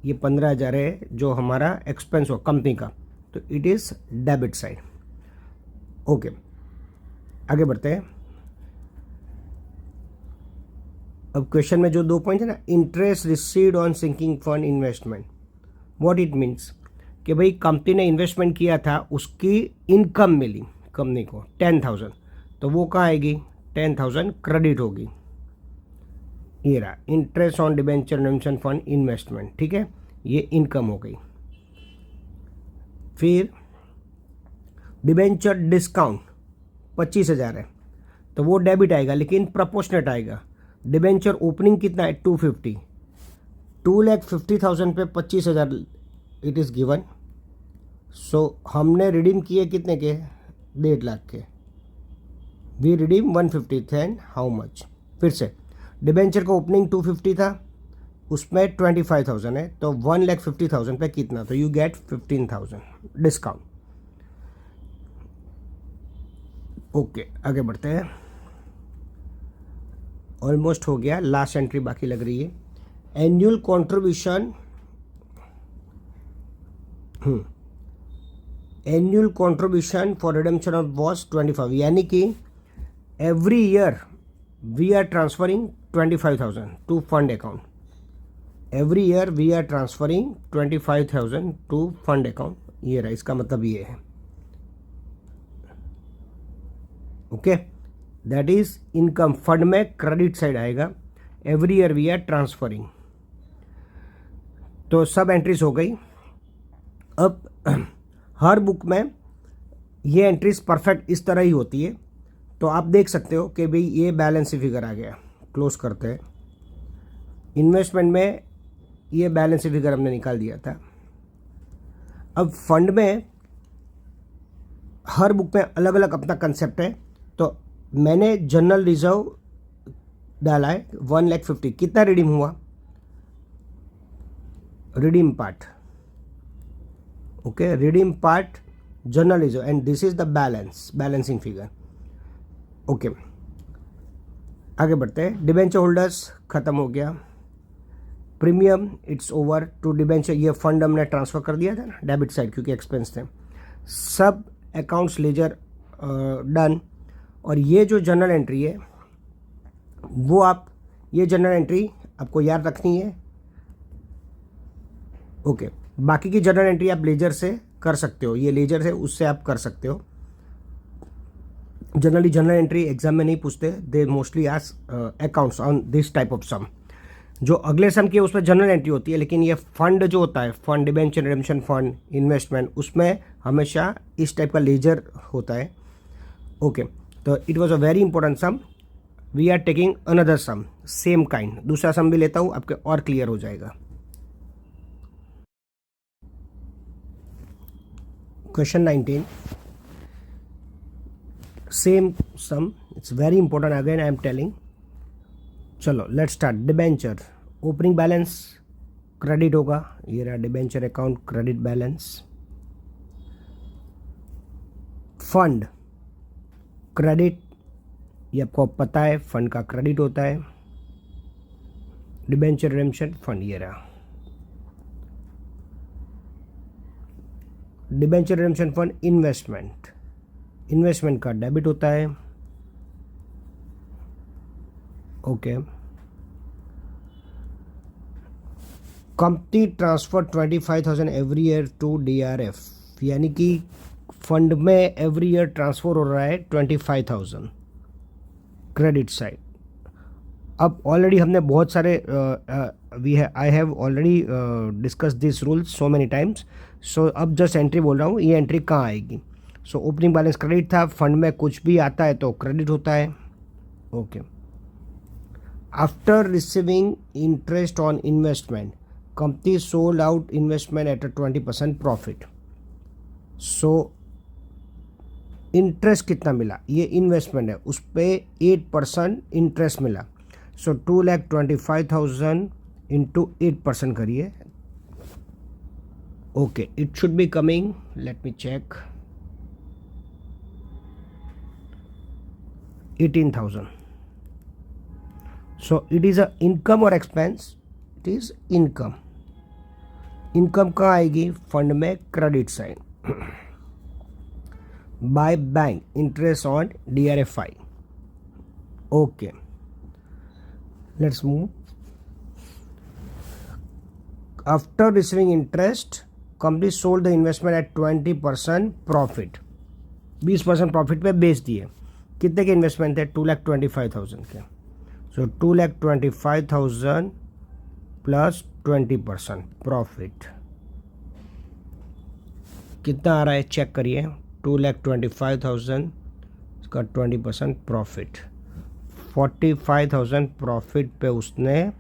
ये 15,000 है जो हमारा एक्सपेंस हो कंपनी का, तो it is debit side. Okay, आगे बढ़ते हैं. अब क्वेश्चन में जो 2 पॉइंट है ना, interest received on sinking fund investment, what it means कि भाई कंपनी ने इन्वेस्टमेंट किया था, उसकी इनकम मिली कंपनी को 10,000, तो वो कहाँ आएगी 10,000 क्रेडिट होगी. ये रहा interest on debenture redemption fund investment. ठीक है, ये इनकम हो गई. फिर डिबेंचर डिस्काउंट 25,000 है, तो वो डेबिट आएगा लेकिन प्रोपोर्शनेट आएगा. डिबेंचर ओपनिंग कितना है 250, 2,50,000 पे 25,000 इट इज़ गिवन. सो हमने रिडीम किए कितने के 1.5 लाख के. वी रिडीम 150 थे. हाउ मच, फिर से डिबेंचर का ओपनिंग 250 था, उसमें 25,000 है, तो 1,50,000 पे कितना, तो यू गेट 15,000 डिस्काउंट. ओके, आगे बढ़ते हैं. ऑलमोस्ट हो गया, लास्ट एंट्री बाकी लग रही है. Annual contribution, annual contribution for redemption of was 25, यानी कि every year we are transferring 25,000 to fund account. Every year we are transferring 25,000 to fund account. ये रहा, इसका मतलब ये है. Okay, that is income. Fund में क्रेडिट साइड आएगा. Every year we are transferring. तो सब एंट्रीज हो गई. अब हर बुक में ये एंट्रीज परफेक्ट इस तरह ही होती है. तो आप देख सकते हो कि भाई ये बैलेंस फिगर आ गया. क्लोज करते हैं. इन्वेस्टमेंट में ये बैलेंस फिगर हमने निकाल दिया था. अब फंड में हर बुक में अलग अलग अपना कंसेप्ट है. तो मैंने जनरल रिजर्व डाला है 1,50,000. कितना रिडीम हुआ, redeem part. Okay, redeem part general reserve, and this is the balance, balancing figure. Okay, आगे बढ़ते हैं. डिबेंचर होल्डर्स खत्म हो गया. Premium it's over to debenture, ये फंड हमने ट्रांसफ़र कर दिया था ना डेबिट साइड क्योंकि एक्सपेंस थे. सब अकाउंट्स लेजर डन. और ये जो जर्नल एंट्री है वो आप, ये जर्नल एंट्री आपको याद रखनी है। ओके, बाकी की जर्नल एंट्री आप लेजर से कर सकते हो, ये लेजर से उससे आप कर सकते हो। जनरली जर्नल एंट्री एग्जाम में नहीं पूछते, they mostly ask accounts on this type of sum. जो अगले सम की है उसमें जनरल एंट्री होती है, लेकिन ये फंड जो होता है, fund, debenture, redemption fund, investment, उसमें हमेशा इस टाइप का लेजर होता है। ओके, तो it was a very important sum. We are taking another sum same kind, दूसरा सम भी लेता हूँ, आपके और क्लियर हो जाएगा। Question 19, same sum, it's very important, again I am telling. चलो let's start. Debenture opening balance credit होगा, ये रहा debenture account credit balance. Fund credit, ये आपको पता है, फंड का क्रेडिट होता है। डिबेंचर रिडेम्पशन फंड, ये रहा debenture redemption fund. Investment, investment का डेबिट होता है। Okay, company transfer 25,000 every year to DRF, यानी कि फंड में एवरी ईयर ट्रांसफर हो रहा है 25,000 क्रेडिट साइड। अब ऑलरेडी हमने बहुत सारे I have already discuss this rule so many times, so अब जस्ट एंट्री बोल रहा हूँ, ये एंट्री कहाँ आएगी। सो ओपनिंग बैलेंस क्रेडिट था, फंड में कुछ भी आता है तो क्रेडिट होता है। Okay, after receiving interest on investment, company sold out investment at 20% profit. So interest कितना मिला, ये इन्वेस्टमेंट है, उस पर 8% इंटरेस्ट मिला। सो 2,25,000 इंटू 8% करिए। Okay, it should be coming, let me check, 18,000. So it is a income or expense? It is income. Income कहाँ आएगी, फंड में credit side. By bank, interest on DRFI. Okay, let's move. After receiving interest, company sold the investment at 20% profit, 20% profit पे बेच दिए। कितने के investment थे, 2,25,000 के। सो 2,25,000 प्लस 20% प्रॉफिट कितना आ रहा है, चेक करिए। 2,25,000 का 20% प्रॉफिट, 45,000 प्रॉफिट पे उसने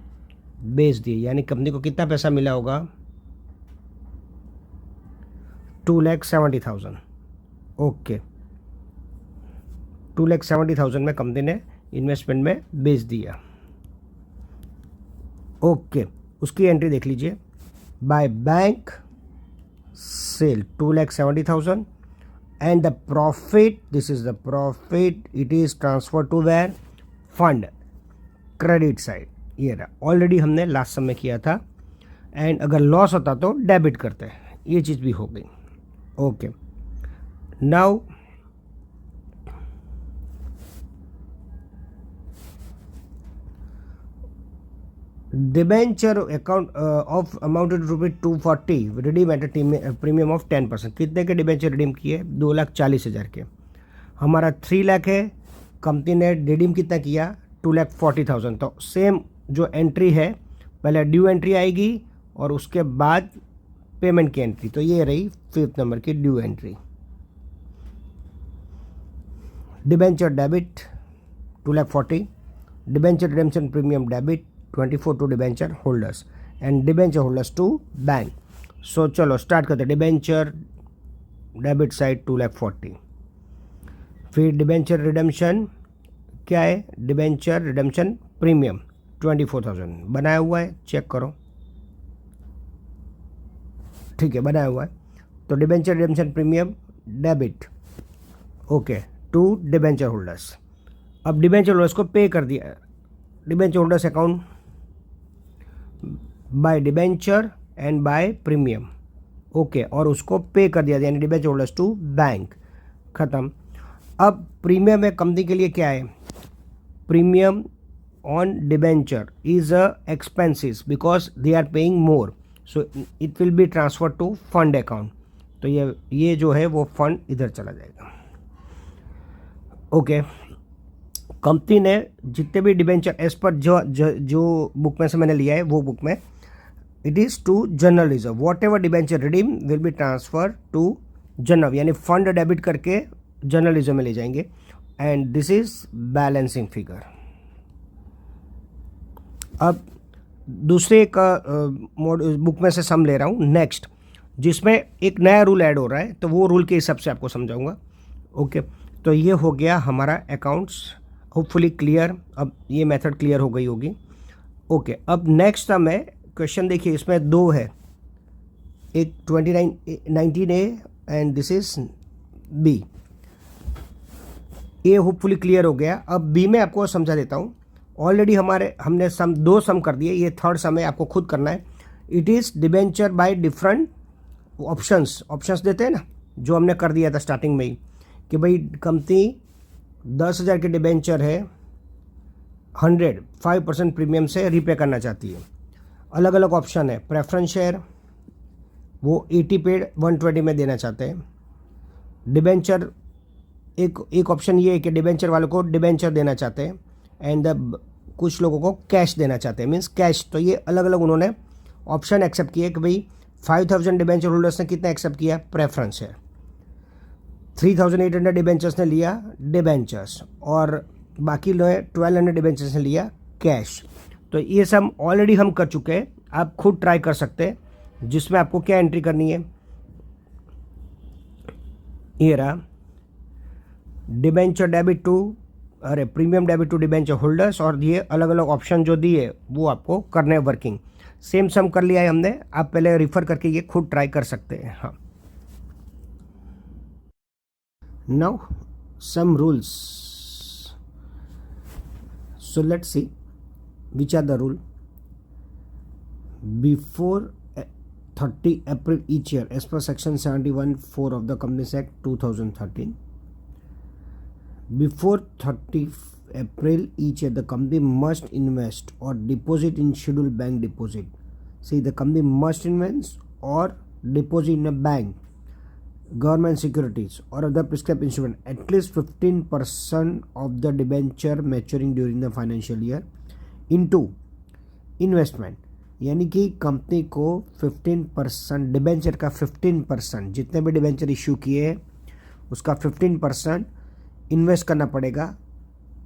बेच दिए, यानी कंपनी को कितना पैसा मिला होगा, 2,70,000। ओके, 2,70,000 में कंपनी ने इन्वेस्टमेंट में बेच दिया। ओके, उसकी एंट्री देख लीजिए। By bank sale 2,70,000 and the profit, this is the profit, it is transfer to where, fund credit side. ये रहा, ऑलरेडी हमने लास्ट समय किया था। एंड अगर लॉस होता तो डेबिट करते हैं, ये चीज़ भी हो गई। Okay, now debenture account of amounted ₹240 redeem at premium of 10%। कितने के डिबेंचर रिडीम किए, 2,40,000 के। हमारा 3 लाख है, कंपनी ने रिडीम कितना किया, 2,40,000। तो सेम जो एंट्री है, पहले ड्यू एंट्री आएगी और उसके बाद पेमेंट की एंट्री। तो ये रही 5th नंबर की due entry. Debenture debit 2,40,000, debenture redemption premium debit 24 to debenture holders and debenture holders to bank. So चलो स्टार्ट करते हैं। डिबेंचर डेबिट साइड 2,40,000, फिर डिबेंचर रिडेम्पशन क्या है, डिबेंचर रिडेम्पशन प्रीमियम 24,000 बनाया हुआ है, चेक करो, ठीक है बनाया हुआ है। तो debenture redemption premium debit, okay, to debenture holders. अब डिबेंचर होल्डर्स को पे कर दिया, debenture holders account by debenture and by premium, okay, और उसको पे कर दिया, यानी डिबेंचर होल्डर्स टू बैंक, खत्म। अब प्रीमियम है कंपनी के लिए क्या है, premium on debenture is a expenses because they are paying more, so it will be transfer to fund account. तो ये जो है वो फंड इधर चला जाएगा। ओके, कंपनी ने जितने भी डिबेंचर एज पर जो बुक में से मैंने लिया है वो बुक में it is to general reserve, whatever debenture redeem will be transfer to general, यानी फंड डेबिट करके जनरल रिजर्व में ले जाएंगे। And this is balancing figure. अब दूसरे का बुक में से सम ले रहा हूँ नेक्स्ट, जिसमें एक नया रूल ऐड हो रहा है, तो वो रूल के हिसाब से आपको समझाऊंगा। ओके, तो ये हो गया हमारा अकाउंट्स, होपफुली क्लियर। अब ये मेथड क्लियर हो गई होगी। ओके, अब नेक्स्ट सम है, क्वेश्चन देखिए इसमें दो है, एक 19A and this is B. A hopefully clear हो गया। अब बी में आपको समझा देता हूँ। ऑलरेडी हमने दो सम कर दिए, ये थर्ड सम है, आपको खुद करना है। It is debenture by different options देते हैं ना, जो हमने कर दिया था स्टार्टिंग में ही कि भाई कंपनी 10,000 के डिबेंचर है, 5% प्रीमियम से रीपे करना चाहती है। अलग अलग ऑप्शन है, प्रेफरेंस शेयर वो 80 पेड 120 में देना चाहते हैं। डिबेंचर एक ऑप्शन ये है कि डिबेंचर वालों को डिबेंचर देना चाहते हैं एंड कुछ लोगों को कैश देना चाहते हैं, मीन्स कैश। तो ये अलग अलग उन्होंने ऑप्शन एक्सेप्ट किए कि भाई 5,000 डिबेंचर होल्डर्स ने कितना एक्सेप्ट किया, प्रेफरेंस है। 3,800 डिबेंचर्स ने लिया डिबेंचर्स, और बाकी लोग 1,200 डिबेंचर्स ने लिया कैश। तो ये सब ऑलरेडी हम कर चुके हैं, आप खुद ट्राई कर सकते हैं, जिसमें आपको क्या एंट्री करनी है, ये रहा debenture debit to premium debit to debenture holders, और ये अलग अलग ऑप्शन जो दिए वो आपको करने हैं वर्किंग। सेम सम कर लिया है हमने, आप पहले रिफर करके ये खुद ट्राई कर सकते हैं। हाँ, now sum rules, so let's see which are the rule. Before 30 April each year, as per section 71(4) of the Companies Act 2013, before 30 April each year the company must invest or deposit in scheduled bank deposit. See, the company must invest or deposit in a bank, government securities or other prescribed instrument at least 15% of the debenture maturing during the financial year into investment, यानी कि company को 15% debenture का 15%, जितने भी debenture issue किए उसका 15% invest करना पड़ेगा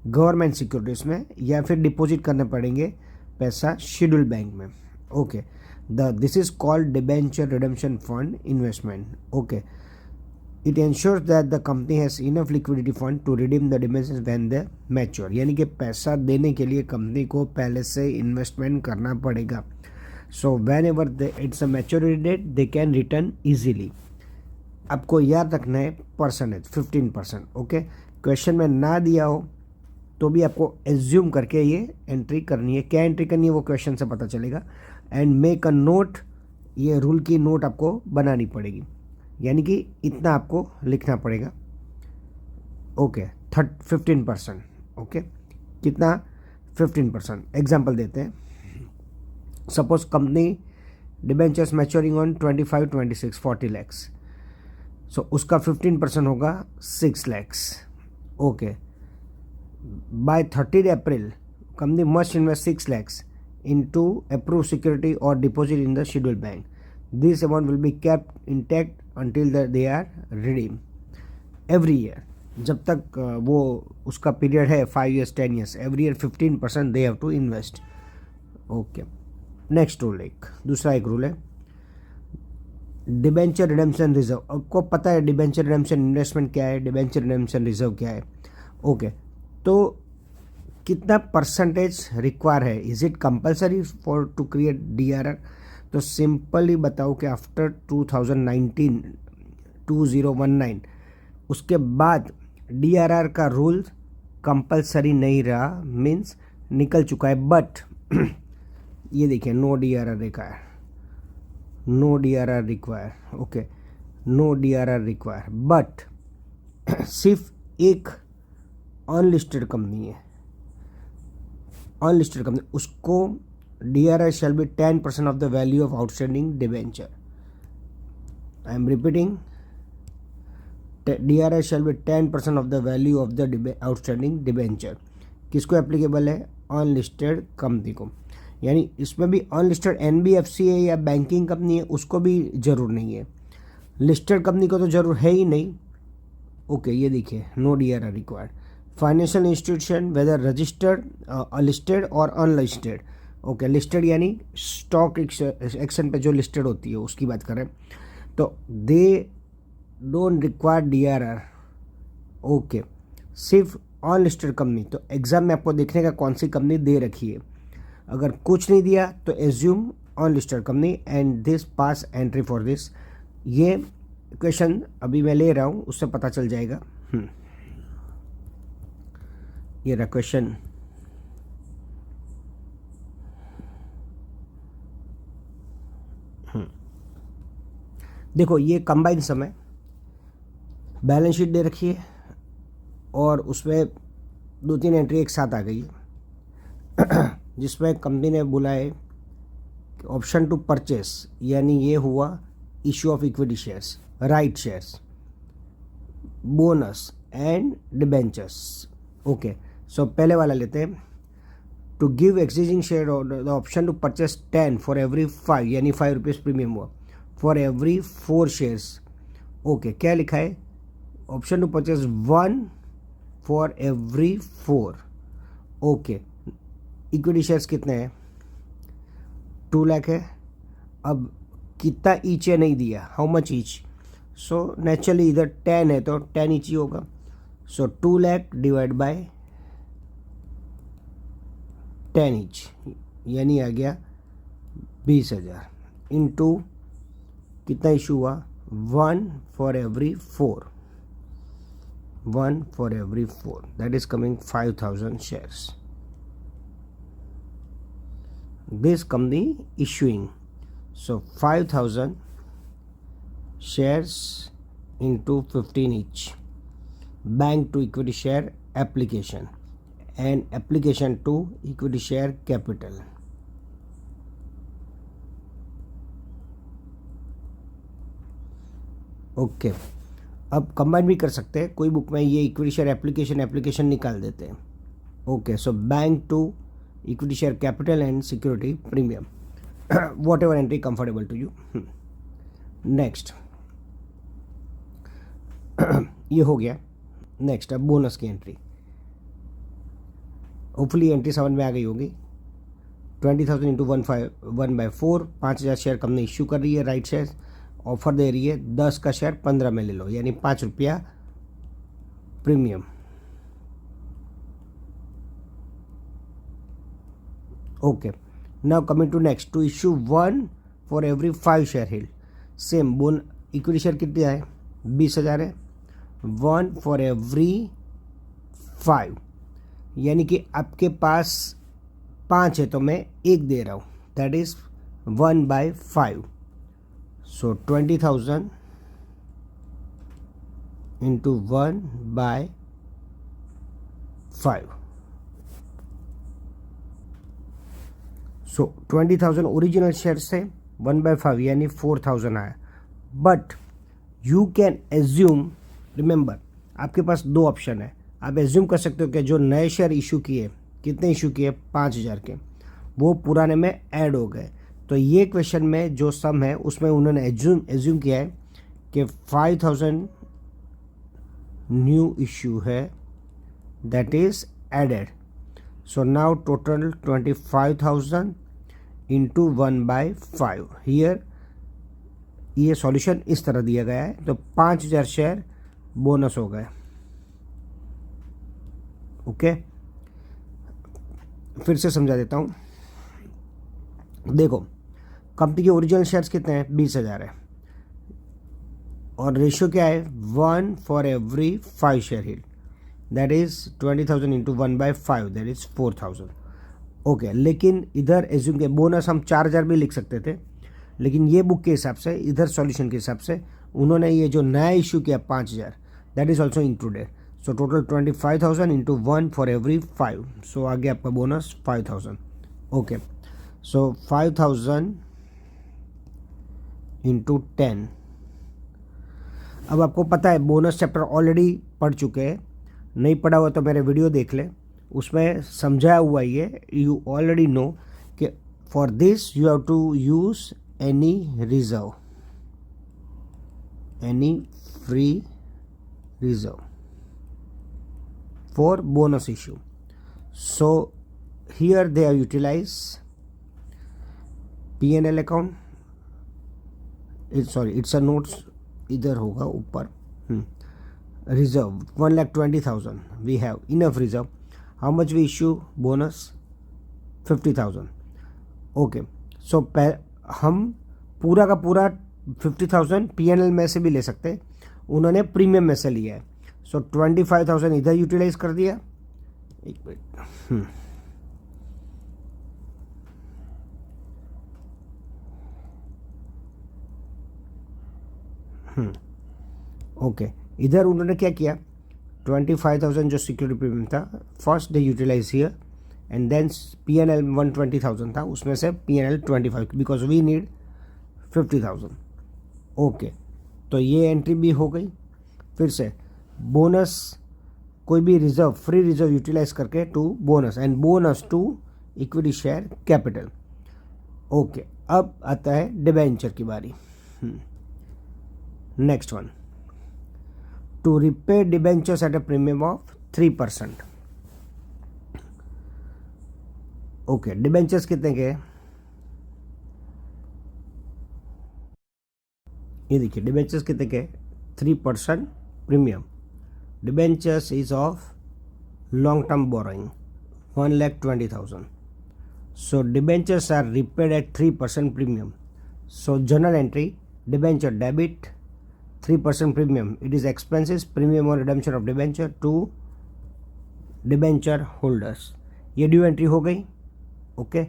गवर्नमेंट सिक्योरिटीज़ में, या फिर डिपॉजिट करने पड़ेंगे पैसा शेड्यूल बैंक में। Okay, this is called debenture redemption fund investment. Okay, it ensures that the company has enough liquidity fund to redeem the debentures when they mature, यानी कि पैसा देने के लिए कंपनी को पहले से इन्वेस्टमेंट करना पड़ेगा। So whenever it's a maturity date they can return easily. आपको याद रखना है परसेंटेज 15%। ओके, क्वेश्चन में ना दिया हो तो भी आपको एज्यूम करके ये एंट्री करनी है। क्या एंट्री करनी है वो क्वेश्चन से पता चलेगा। एंड मेक अ नोट, ये रूल की नोट आपको बनानी पड़ेगी, यानी कि इतना आपको लिखना पड़ेगा। ओके, 15%। ओके, कितना, 15%। एग्जाम्पल देते हैं, suppose company debentures maturing on 25, 26, 40 lakhs, so उसका 15% होगा 6 lakhs. Okay, by 30 April company must invest 6 lakhs into approve security और डिपॉजिट in the schedule bank. This amount will be kept intact until they are redeemed every year, जब तक वो उसका period है 5 years 10 years, every year 15% they have to invest. Okay, next rule, दूसरा एक rule है डिबेंचर रिडेम्पशन रिजर्व। आपको पता है डिबेंचर रिडेम्पशन इन्वेस्टमेंट क्या है, डिबेंचर रिडेम्पशन रिजर्व क्या है। ओके, तो कितना परसेंटेज रिक्वायर है, is it compulsory for to create DRR? तो सिंपली बताओ कि आफ्टर 2019 उसके बाद DRR का रूल कंपल्सरी नहीं रहा, मीन्स निकल चुका है। बट ये देखिए, no DRR require, no DRR require. Okay, no DRR require, but सिर्फ एक अनलिस्टेड कंपनी है, अनलिस्टेड कंपनी, उसको DRR shall be 10% of the value of outstanding debenture. I am repeating, DRR shall be 10% of the value of the outstanding debenture. किसको applicable है? Unlisted company को। यानी इसमें भी अनलिस्टेड NBFC है या बैंकिंग कंपनी है, उसको भी ज़रूर नहीं है। लिस्टेड कंपनी को तो ज़रूर है ही नहीं। ओके, ये देखिए, no DRR required. Financial institution whether registered, listed और अनलिस्टेड। ओके, लिस्टेड यानी स्टॉक एक्सचेंज पे जो लिस्टेड होती है उसकी बात करें तो they don't require DRR। Okay, सिर्फ अनलिस्टेड कंपनी। तो एग्जाम में आपको देखने का कौन सी कंपनी दे रखी है। अगर कुछ नहीं दिया तो assume unlisted company and this pass entry for this. ये क्वेश्चन अभी मैं ले रहा हूँ, उससे पता चल जाएगा। ये रहा क्वेश्चन। देखो, ये कंबाइन सम है, बैलेंस शीट दे रखी है और उसमें 2-3 एंट्री एक साथ आ गई है जिसमें कंपनी ने बोला है ऑप्शन टू परचेस, यानी ये हुआ issue of equity shares, right shares, bonus and debentures. Okay, so पहले वाला लेते हैं। To give existing share the option to purchase 10 for every 5, यानी 5 रुपीज़ प्रीमियम हुआ फॉर एवरी 4 शेयर्स। ओके, क्या लिखा है? Option to purchase 1 for every 4। Okay, equity shares कितने हैं? 2 लाख है। अब कितना ईच है नहीं दिया, how much each? So naturally इधर 10 है तो 10 ईच ही होगा। सो 2 लाख डिवाइड बाय 10 ईच, यानी आ गया 20,000 इंटू कितना इशू हुआ? 1 for every 4, 1 for every 4, that is coming 5,000 shares. This company issuing, so 5,000 shares into 15 each, bank to equity share application and application to equity share capital. Okay, अब combine भी कर सकते हैं, कोई बुक में ये इक्विटी शेयर एप्लीकेशन निकाल देते हैं। Okay, so bank to equity share capital and security premium, whatever entry comfortable to you. Next ये हो गया। नेक्स्ट अब बोनस की एंट्री। होपफुली एंट्री समझ में आ गई होगी। 20,000 इंटू 1/4, 5,000 शेयर कंपनी इश्यू कर रही है, राइट शेयर ऑफर दे रही है, 10 का शेयर 15 में ले लो, यानी 5 रुपया premium. Okay, now coming to next, to issue 1 for every 5 share held. Same bone equity share कितनी है? 20,000 है। 1 फॉर एवरी 5, यानी कि आपके पास 5 है तो मैं 1 दे रहा हूँ, that is 1/5। So 20,000 into 1/5. So 20,000 original share से 1/5 यानी 4,000 आया। But you can assume, remember आपके पास 2 ऑप्शन है। आप एज्यूम कर सकते हो कि जो नए शेयर इशू किए, कितने इशू किए? 5,000 के, वो पुराने में ऐड हो गए। तो ये क्वेश्चन में जो सम है उसमें उन्होंने एज्यूम किया है कि 5,000 न्यू इश्यू है, that is added. So now total 25,000 into 1/5। Here ये सॉल्यूशन इस तरह दिया गया है, तो 5,000 शेयर बोनस हो गए। ओके, फिर से समझा देता हूँ। देखो, कंपनी के ओरिजिनल शेयर्स कितने हैं? 20,000 है और रेशियो क्या है? 1 for every 5 share healed, that is 20,000 into 1/5, that is 4,000। Okay, लेकिन इधर एज्यूम के बोनस हम 4,000 भी लिख सकते थे, लेकिन ये बुक के हिसाब से, इधर सॉल्यूशन के हिसाब से उन्होंने ये जो नया इशू किया 5,000, that is also included. So total 25,000 into 1 for every 5. सो आ गया आपका बोनस 5,000. ओके, सो 5,000 इंटू 10. अब आपको पता है बोनस चैप्टर ऑलरेडी पढ़ चुके हैं, नहीं पढ़ा हुआ तो मेरे वीडियो देख ले, उसमें समझाया हुआ ये. यू ऑलरेडी नो कि for this you have to use any reserve, any free reserve for bonus issue. So here they have utilized P&L account. It's a notes इधर होगा ऊपर. Reserve 1,20,000. We have enough reserve. How much we issue bonus? 50,000. Okay. So हम पूरा का पूरा 50,000 P&L में से भी ले सकते हैं, उन्होंने प्रीमियम में से लिया है. सो 25,000 इधर यूटिलाइज कर दिया. एक मिनट. ओके, इधर उन्होंने क्या किया, 25,000 जो सिक्योरिटी प्रीमियम था first they utilise here, and then P&L 120,000 था, उसमें से P&L 25 because we need 50,000. Okay, तो ये एंट्री भी हो गई. फिर से बोनस कोई भी रिजर्व, फ्री रिजर्व यूटिलाइज करके to bonus, and bonus to equity share capital. Okay, अब आता है डिबेंचर की बारी. Next one, to repay debentures at a premium of 3%. Okay, debentures कितने के, ये देखिए डिबेंचर्स कितने के, 3% premium. Debentures is of long-term borrowing, 1,20,000. So debentures are repaid at 3% premium. So journal entry, debenture debit 3% premium. It is expenses premium on redemption of debenture to debenture holders. ये due entry हो गई. Okay,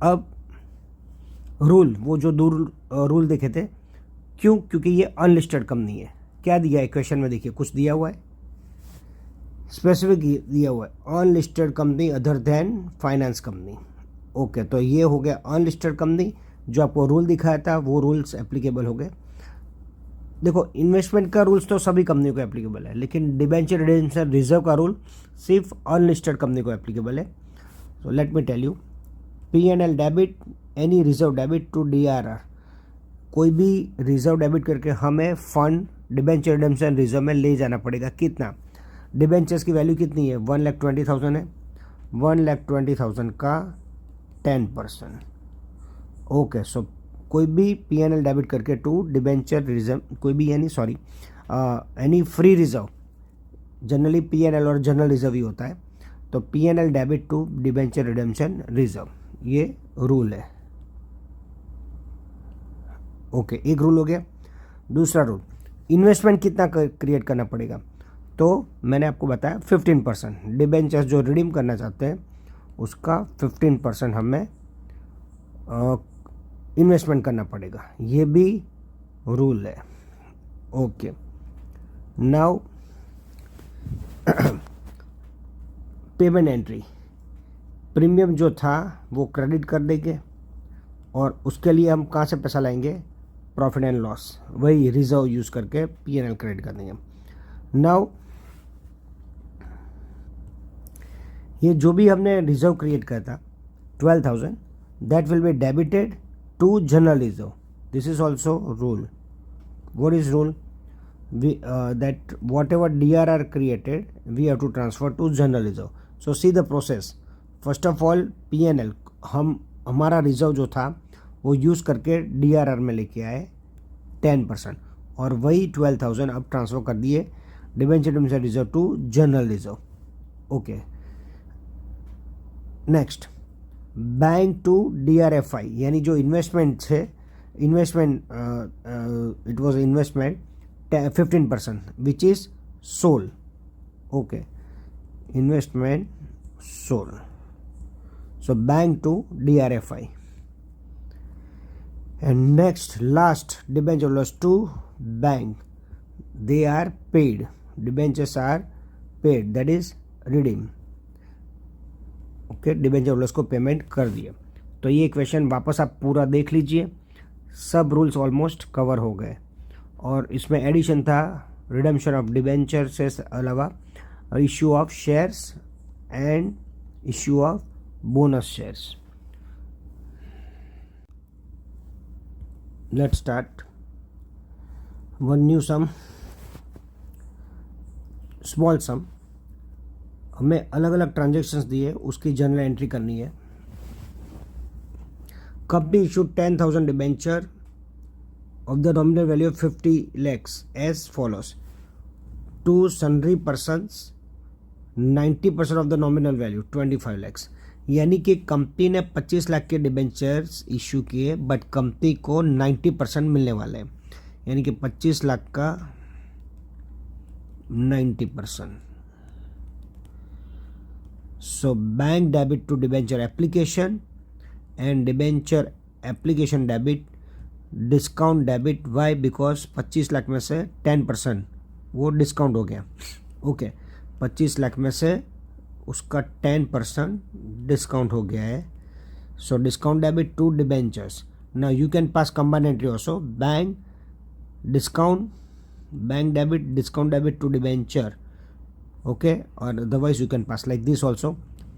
अब rule, वो जो दो rule देखे थे, क्यों, क्योंकि ये अनलिस्टेड कंपनी है. क्या दिया है क्वेश्चन में, देखिए कुछ दिया हुआ है, स्पेसिफिक दिया हुआ है, unlisted company other than finance company. Okay, तो ये हो गया अनलिस्टेड कंपनी. जो आपको रूल दिखाया था वो रूल्स एप्लीकेबल हो गए. देखो इन्वेस्टमेंट का रूल्स तो सभी कंपनियों को एप्लीकेबल है, लेकिन डिबेंचर रिडेम्पशन रिजर्व का रूल सिर्फ अनलिस्टेड कंपनी को एप्लीकेबल है. So let me tell you, P&L debit any reserve debit to DRR. कोई भी रिजर्व डेबिट करके हमें फंड डिबेंचर रिडेम्पशन रिजर्व में ले जाना पड़ेगा. कितना, डिबेंचर्स की वैल्यू कितनी है, 1,20,000 है, 1,20,000 का 10%. ओके, सो कोई भी P&L डेबिट करके टू डिबेंचर रिजर्व, कोई भी any free reserve, generally P&L और जनरल रिजर्व ही होता है, तो P&L debit to debenture redemption reserve, ये रूल है. ओके, एक रूल हो गया. दूसरा रूल, इन्वेस्टमेंट कितना क्रिएट करना पड़ेगा, तो मैंने आपको बताया 15%. डिबेंचर्स जो रिडीम करना चाहते हैं उसका 15% हमें इन्वेस्टमेंट करना पड़ेगा, ये भी रूल है. Okay, now payment entry, premium जो था वो क्रेडिट कर देंगे, और उसके लिए हम कहाँ से पैसा लाएंगे, प्रॉफिट एंड लॉस, वही रिजर्व यूज करके P&L क्रेडिट कर देंगे. नाउ ये जो भी हमने रिजर्व क्रिएट किया था 12,000, that will be debited to general reserve. This is also rule. What is rule, that whatever DRR created we have to transfer to general reserve. So see the process. First of all P&L हम हमारा reserve जो था वो use करके DRR में लेके आए 10%, और वही 12,000 अब ट्रांसफ़र कर दिए debenture reserve to general reserve. Okay, next bank to DRFI, यानी जो इन्वेस्टमेंट थे, investment it was investment 15% which is sold. Okay, investment sold. So bank to DRFI. And next last debenture loss to bank, they are paid debentures are paid, that is redeem. Okay, debenture holders को payment कर दिए। तो ये question वापस आप पूरा देख लीजिए, सब रूल्स ऑलमोस्ट कवर हो गए। और इसमें एडिशन था रिडम्पशन ऑफ डिबेंचर से अलावा issue of shares and issue of bonus shares. Let's start one new sum, small sum. हमें अलग अलग ट्रांजेक्शन्स दिए, उसकी जर्नल एंट्री करनी है। Company issued 10,000 debenture of the nominal value of 50 lakhs as follows: to sundry persons 90% of the nominal value 25 lakhs। यानी कि company ने 25 लाख के डिबेंचर्स इशू किए, बट कंपनी को 90% मिलने वाले हैं, यानी कि 25 लाख का 90%। So bank debit to debenture application and debenture application debit, discount debit. Why? Because 25 lakh में से 10% वो डिस्काउंट हो गया। ओके, 25 लाख में से उसका 10% डिस्काउंट हो गया है। So discount debit to debentures. Now you can pass combined entry also, bank discount, bank debit, discount debit to debenture. Okay, और otherwise you can pass like this also,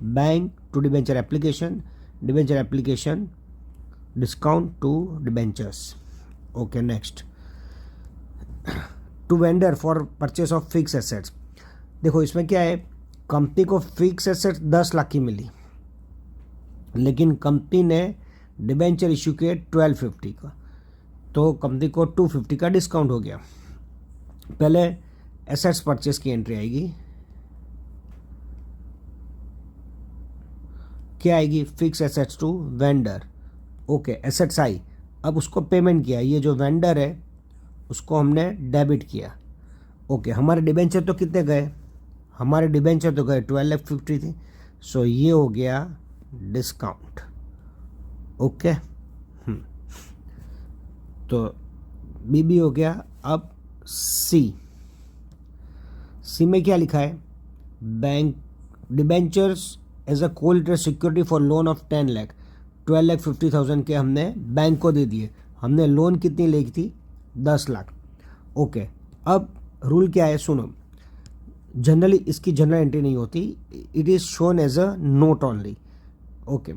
bank to debenture application, debenture application, discount to debentures. Okay, next to vendor for purchase of fix assets. देखो इसमें क्या है, company को fix assets 10 lakh की मिली, लेकिन company ने debenture issue किए 1250 का, तो कंपनी को 250 का डिस्काउंट हो गया। पहले एसेट्स परचेस की एंट्री आएगी, क्या आएगी? Fix assets to vendor. Okay, assets आई, अब उसको पेमेंट किया, ये जो वेंडर है उसको हमने डेबिट किया। ओके, हमारे डिबेंचर तो कितने गए? हमारे डिबेंचर तो गए 12,50 थी, सो ये हो गया डिस्काउंट। ओके, तो बी हो गया। अब सी में क्या लिखा है? Bank debentures as a collateral security for loan of 10 lakh, 12,50,000 के हमने बैंक को दे दिए। हमने लोन कितनी ली थी? 10 लाख। ओके, अब रूल क्या है सुनो, जनरली इसकी जनरल एंट्री नहीं होती, it is shown as a note only. Okay,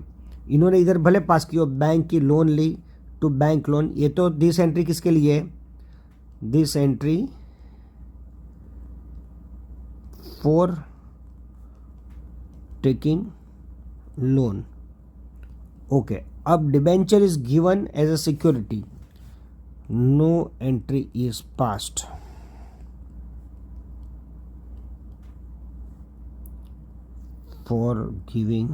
इन्होंने इधर भले पास किया बैंक की लोन ली टू बैंक लोन, ये तो दिस एंट्री किसके लिए है? This entry for taking loan. Okay, अब debenture is given as a security, no entry is passed. For giving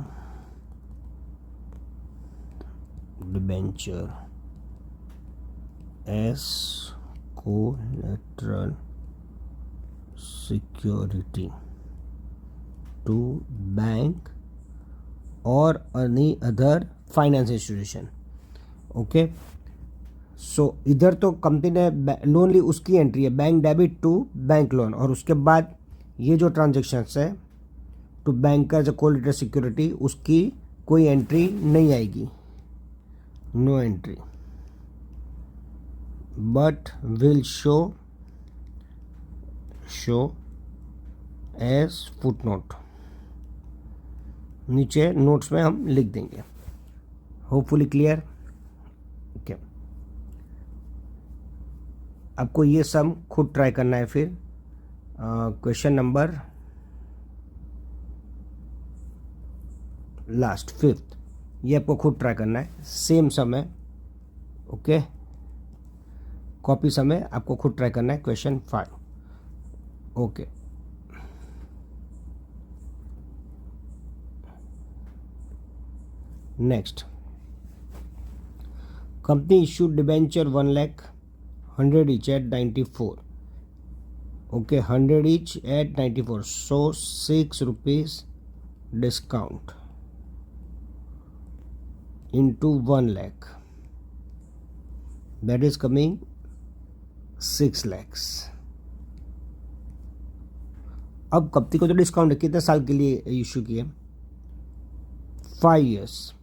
debenture as collateral security to bank और any other finance institution. Okay, so इधर तो company ने loan ली, उसकी entry है bank debit to bank loan, और उसके बाद ये जो ट्रांजेक्शन्स है टू बैंक का जो कोलेटरल सिक्योरिटी, उसकी कोई एंट्री नहीं आएगी, no entry, but will show as footnote. नीचे नोट्स में हम लिख देंगे। Hopefully clear. ओके, आपको ये सम खुद ट्राई करना है। फिर क्वेश्चन नंबर लास्ट 5th, ये आपको खुद ट्राई करना है, सेम सम है। ओके, कॉपी सम है, आपको खुद ट्राई करना है। Question 5। Okay, next, company issued debenture 1 lakh 100 each at 94. Okay, 100 each at 94, so 6 rupees discount into 1 lakh, that is coming 6 lakhs. अब कंपनी को जो डिस्काउंट है कितने साल के लिए इशू किए, 5 ईयर्स,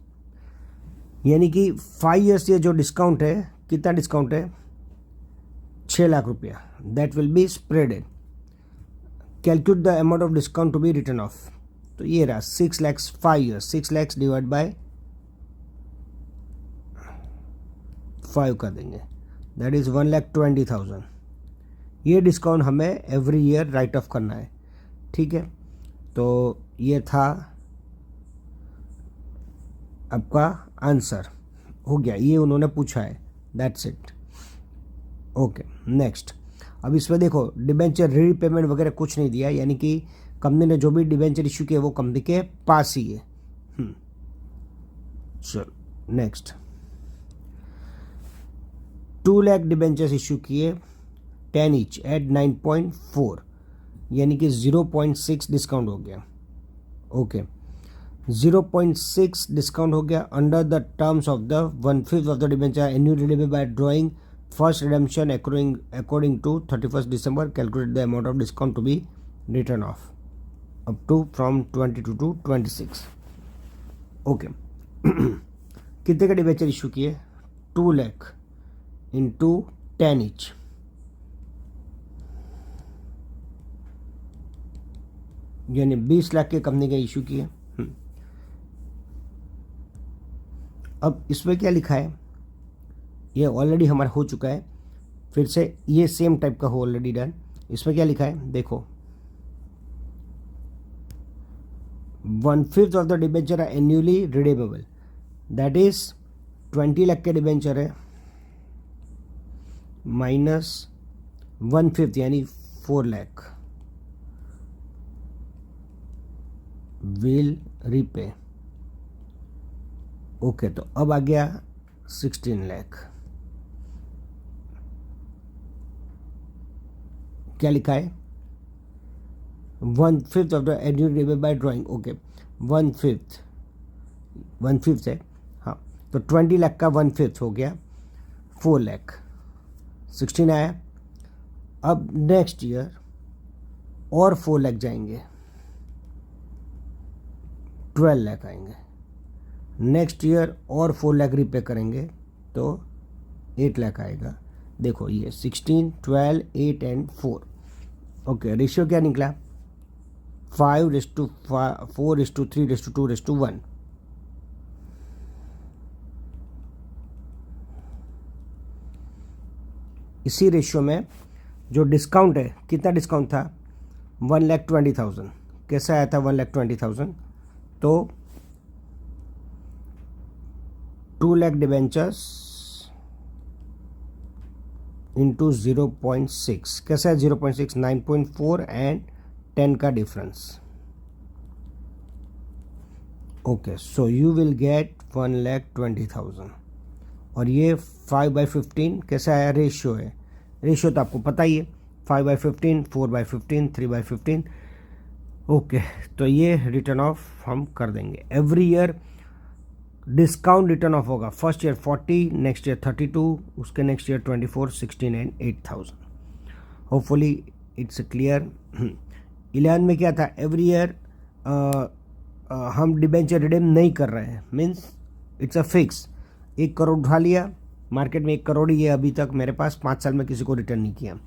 यानी कि 5 ईयर्स ये जो डिस्काउंट है, कितना डिस्काउंट है, 6 लाख रुपया, that will be spreaded. Calculate the amount of discount to be return off, तो ये रहा 6 lakhs 5 years, 6 lakhs divide by 5 कर देंगे, दैट इज़ 1,20,000। ये डिस्काउंट हमें एवरी ईयर राइट ऑफ करना है, ठीक है। तो ये था आपका आंसर, हो गया, ये उन्होंने पूछा है, दैट्स इट। Okay, next. अब इसमें देखो डिबेंचर रीपेमेंट वगैरह कुछ नहीं दिया, यानी कि कंपनी ने जो भी डिबेंचर इशू किया वो कंपनी के पास ही है। चलो नेक्स्ट, 2 लाख डिबेंचर्स इशू किए, 10 ईच एट 9.4, यानी कि 0.6 डिस्काउंट हो गया। ओके, 0.6 डिस्काउंट हो गया under the terms of the 1/5 of the debenture annual redeemable by drawing first redemption according to 31 December, calculate the amount of discount to be return off up to from 22 to 26। Okay, कितने का debenture issue किए, 2 lakh into 10 each, यानी 20 लाख के company का issue किए। अब इसमें क्या लिखा है, ये ऑलरेडी हमारा हो चुका है, फिर से ये सेम टाइप का हो ऑलरेडी डन। इसमें क्या लिखा है देखो, 1/5 of the debenture are annually redeemable, that is 20 lakh के डिबेंचर है माइनस 1/5 यानी 4 लाख विल रीपे। ओके, तो अब आ गया 16 लाख। क्या लिखा है, 1/5 of the annual redeemable by drawing. Okay, 1/5 है, हाँ, तो 20 लाख का 1/5 हो गया 4 लाख, 16 आया। अब नेक्स्ट ईयर और 4 लाख जाएंगे, 12 लाख आएंगे। नेक्स्ट ईयर और 4 लाख रिपे करेंगे तो 8 लाख आएगा। देखो ये 16, 12, 8 एंड 4। ओके, रेशियो क्या निकला, 5:4:3:2:1। इसी रेशियो में जो डिस्काउंट है, कितना डिस्काउंट था, 1,20,000। कैसा आया था 1,20,000, तो 2 लाख डिबेंचर्स इंटू 0.6, कैसा है 0.6, 9.4 एंड 10 का difference. Okay, so you will gate 1,20,000। और ये 5/15 कैसा है, रेशियो है, रेशियो तो आपको पता ही है, 5/15, 4/15, 3/15। ओके, तो ये रिटर्न ऑफ हम कर देंगे। Every year discount return of होगा, फर्स्ट ईयर 40, नेक्स्ट ईयर 32, उसके next year 24, 16 and 8,000। Hopefully it's clear. 11 में क्या था, एवरी ईयर हम डिबेंचर रिडीम नहीं कर रहे हैं, means it's a fix. 1 crore उठा लिया, मार्केट में 1 करोड़ ही है अभी तक मेरे पास, 5 साल में किसी को रिटर्न नहीं किया।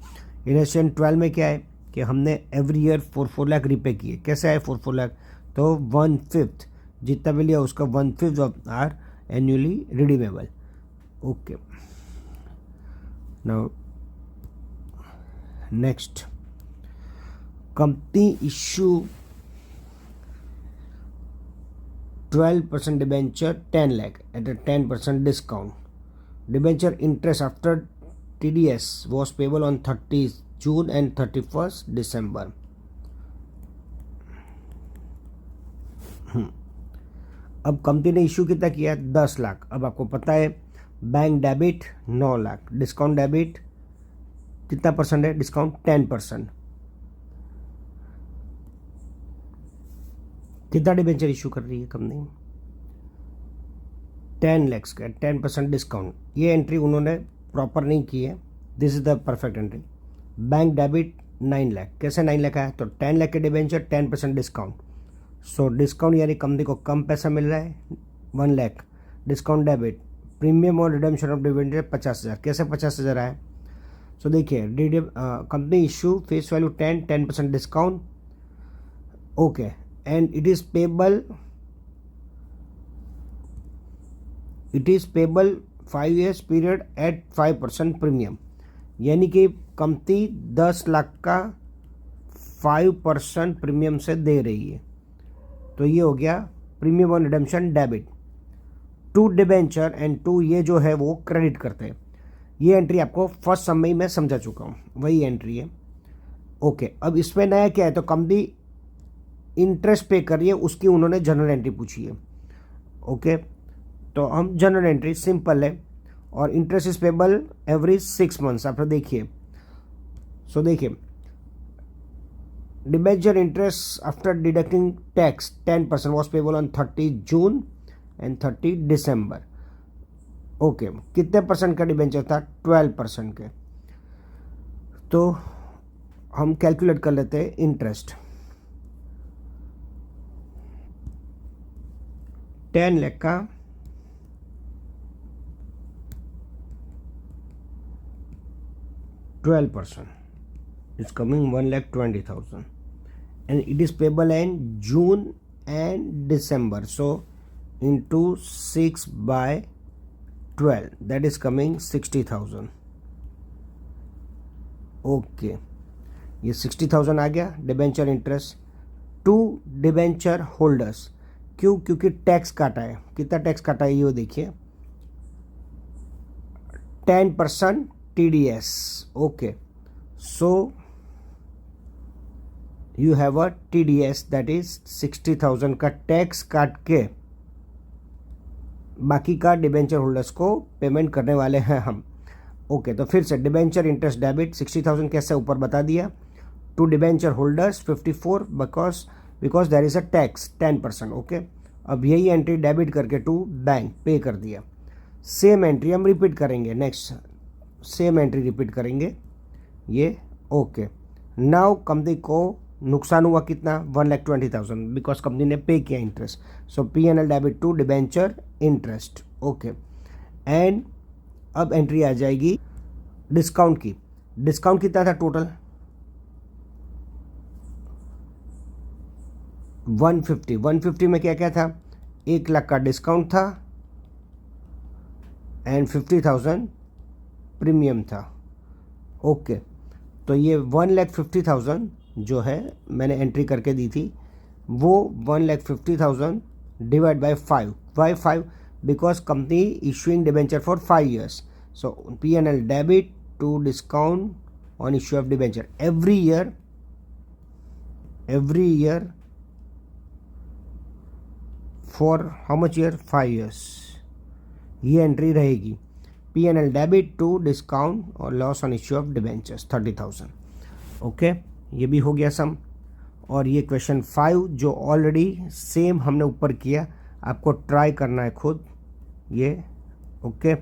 इलेक्शन 12 में क्या है कि हमने एवरी ईयर 4 लाख रिपे किए। कैसे आए 4 लाख, तो 1/5 जितना भी लिया उसका 1/5 of are annually redeemable. Okay, now next, company issue 12% debenture 10 lakh at a 10% discount. Debenture interest after TDS was payable on 30 June and 31st December। अब कंपनी ने इशू कितना किया, 10 लाख। अब आपको पता है bank debit 9 lakh, discount debit कितना परसेंट है, डिस्काउंट 10%। कितना डिबेंचर इशू कर रही है कंपनी, 10 लाख का 10% डिस्काउंट। ये एंट्री उन्होंने प्रॉपर नहीं की है, this is the perfect entry. Bank debit 9 lakh. कैसे 9 लाख आया? तो 10 लाख के डिबेंचर 10% डिस्काउंट, सो डिस्काउंट यानी कंपनी को कम पैसा मिल रहा है 1 लाख। डिस्काउंट डेबिट, प्रीमियम और रिडेम्पशन ऑफ डिविडेंड 50,000। कैसे 50,000 आया? सो देखिए company issue face value 10% discount, okay, and it is payable 5 years period at 5% premium, यानी कि कंपनी 10 लाख का 5% प्रीमियम से दे रही है। तो ये हो गया premium on redemption debit to debenture and to, ये जो है वो क्रेडिट करते हैं। ये एंट्री आपको फर्स्ट सम में ही मैं समझा चुका हूँ, वही एंट्री है। ओके, अब इसमें नया क्या है? तो कंपनी इंटरेस्ट पे कर रही है, उसकी उन्होंने जनरल एंट्री पूछी है। ओके, तो हम जनरल एंट्री सिंपल है, और interest is payable every 6 months। आप देखिए, सो देखिए debenture interest after deducting tax 10% was payable on 30 June and 30 December। Okay, कितने परसेंट का डिबेंचर था? 12% के। तो हम कैलकुलेट कर लेते हैं इंटरेस्ट। 10 लाख का 12% is coming 1,20,000 and it is payable in June and December, so into 6 by 12 that is coming 60,000। Okay, ये 60,000 आ गया debenture interest to debenture holders. क्यों? क्योंकि टैक्स काटा है। कितना टैक्स काटा है ये देखिए, 10% TDS। Okay, so you have a TDS that is 60,000 का टैक्स काट के बाकी का डिबेंचर होल्डर्स को पेमेंट करने वाले हैं हम। ओके, तो फिर से डिबेंचर इंटरेस्ट डेबिट 60,000 कैसे ऊपर बता दिया, to debenture holders 54 because there is a tax 10%। Okay, अब यही एंट्री डेबिट करके टू बैंक पे कर दिया। सेम एंट्री हम रिपीट करेंगे, नेक्स्ट सेम एंट्री रिपीट करेंगे ये। ओके, नाउ कंपनी को नुकसान हुआ कितना? 1,20,000 बिकॉज कंपनी ने पे किया interest, so P&L debit to debenture interest. Okay, and अब एंट्री आ जाएगी डिस्काउंट की। डिस्काउंट कितना था टोटल? 150 में क्या क्या था? 1 लाख का डिस्काउंट था एंड 50,000 प्रीमियम था। ओके, तो ये 1,50,000 जो है मैंने एंट्री करके दी थी, वो 1,50,000 divide by 5 by 5 because company issuing debenture for 5 years, so P&L debit to discount on issue of debenture every year for how much year? 5 years। ये एंट्री रहेगी P&L डेबिट टू डिस्काउंट और loss on issue of debentures 30,000। Okay, ये भी हो गया सम। और ये question 5 जो ऑलरेडी सेम हमने ऊपर किया, आपको ट्राई करना है खुद ये। ओके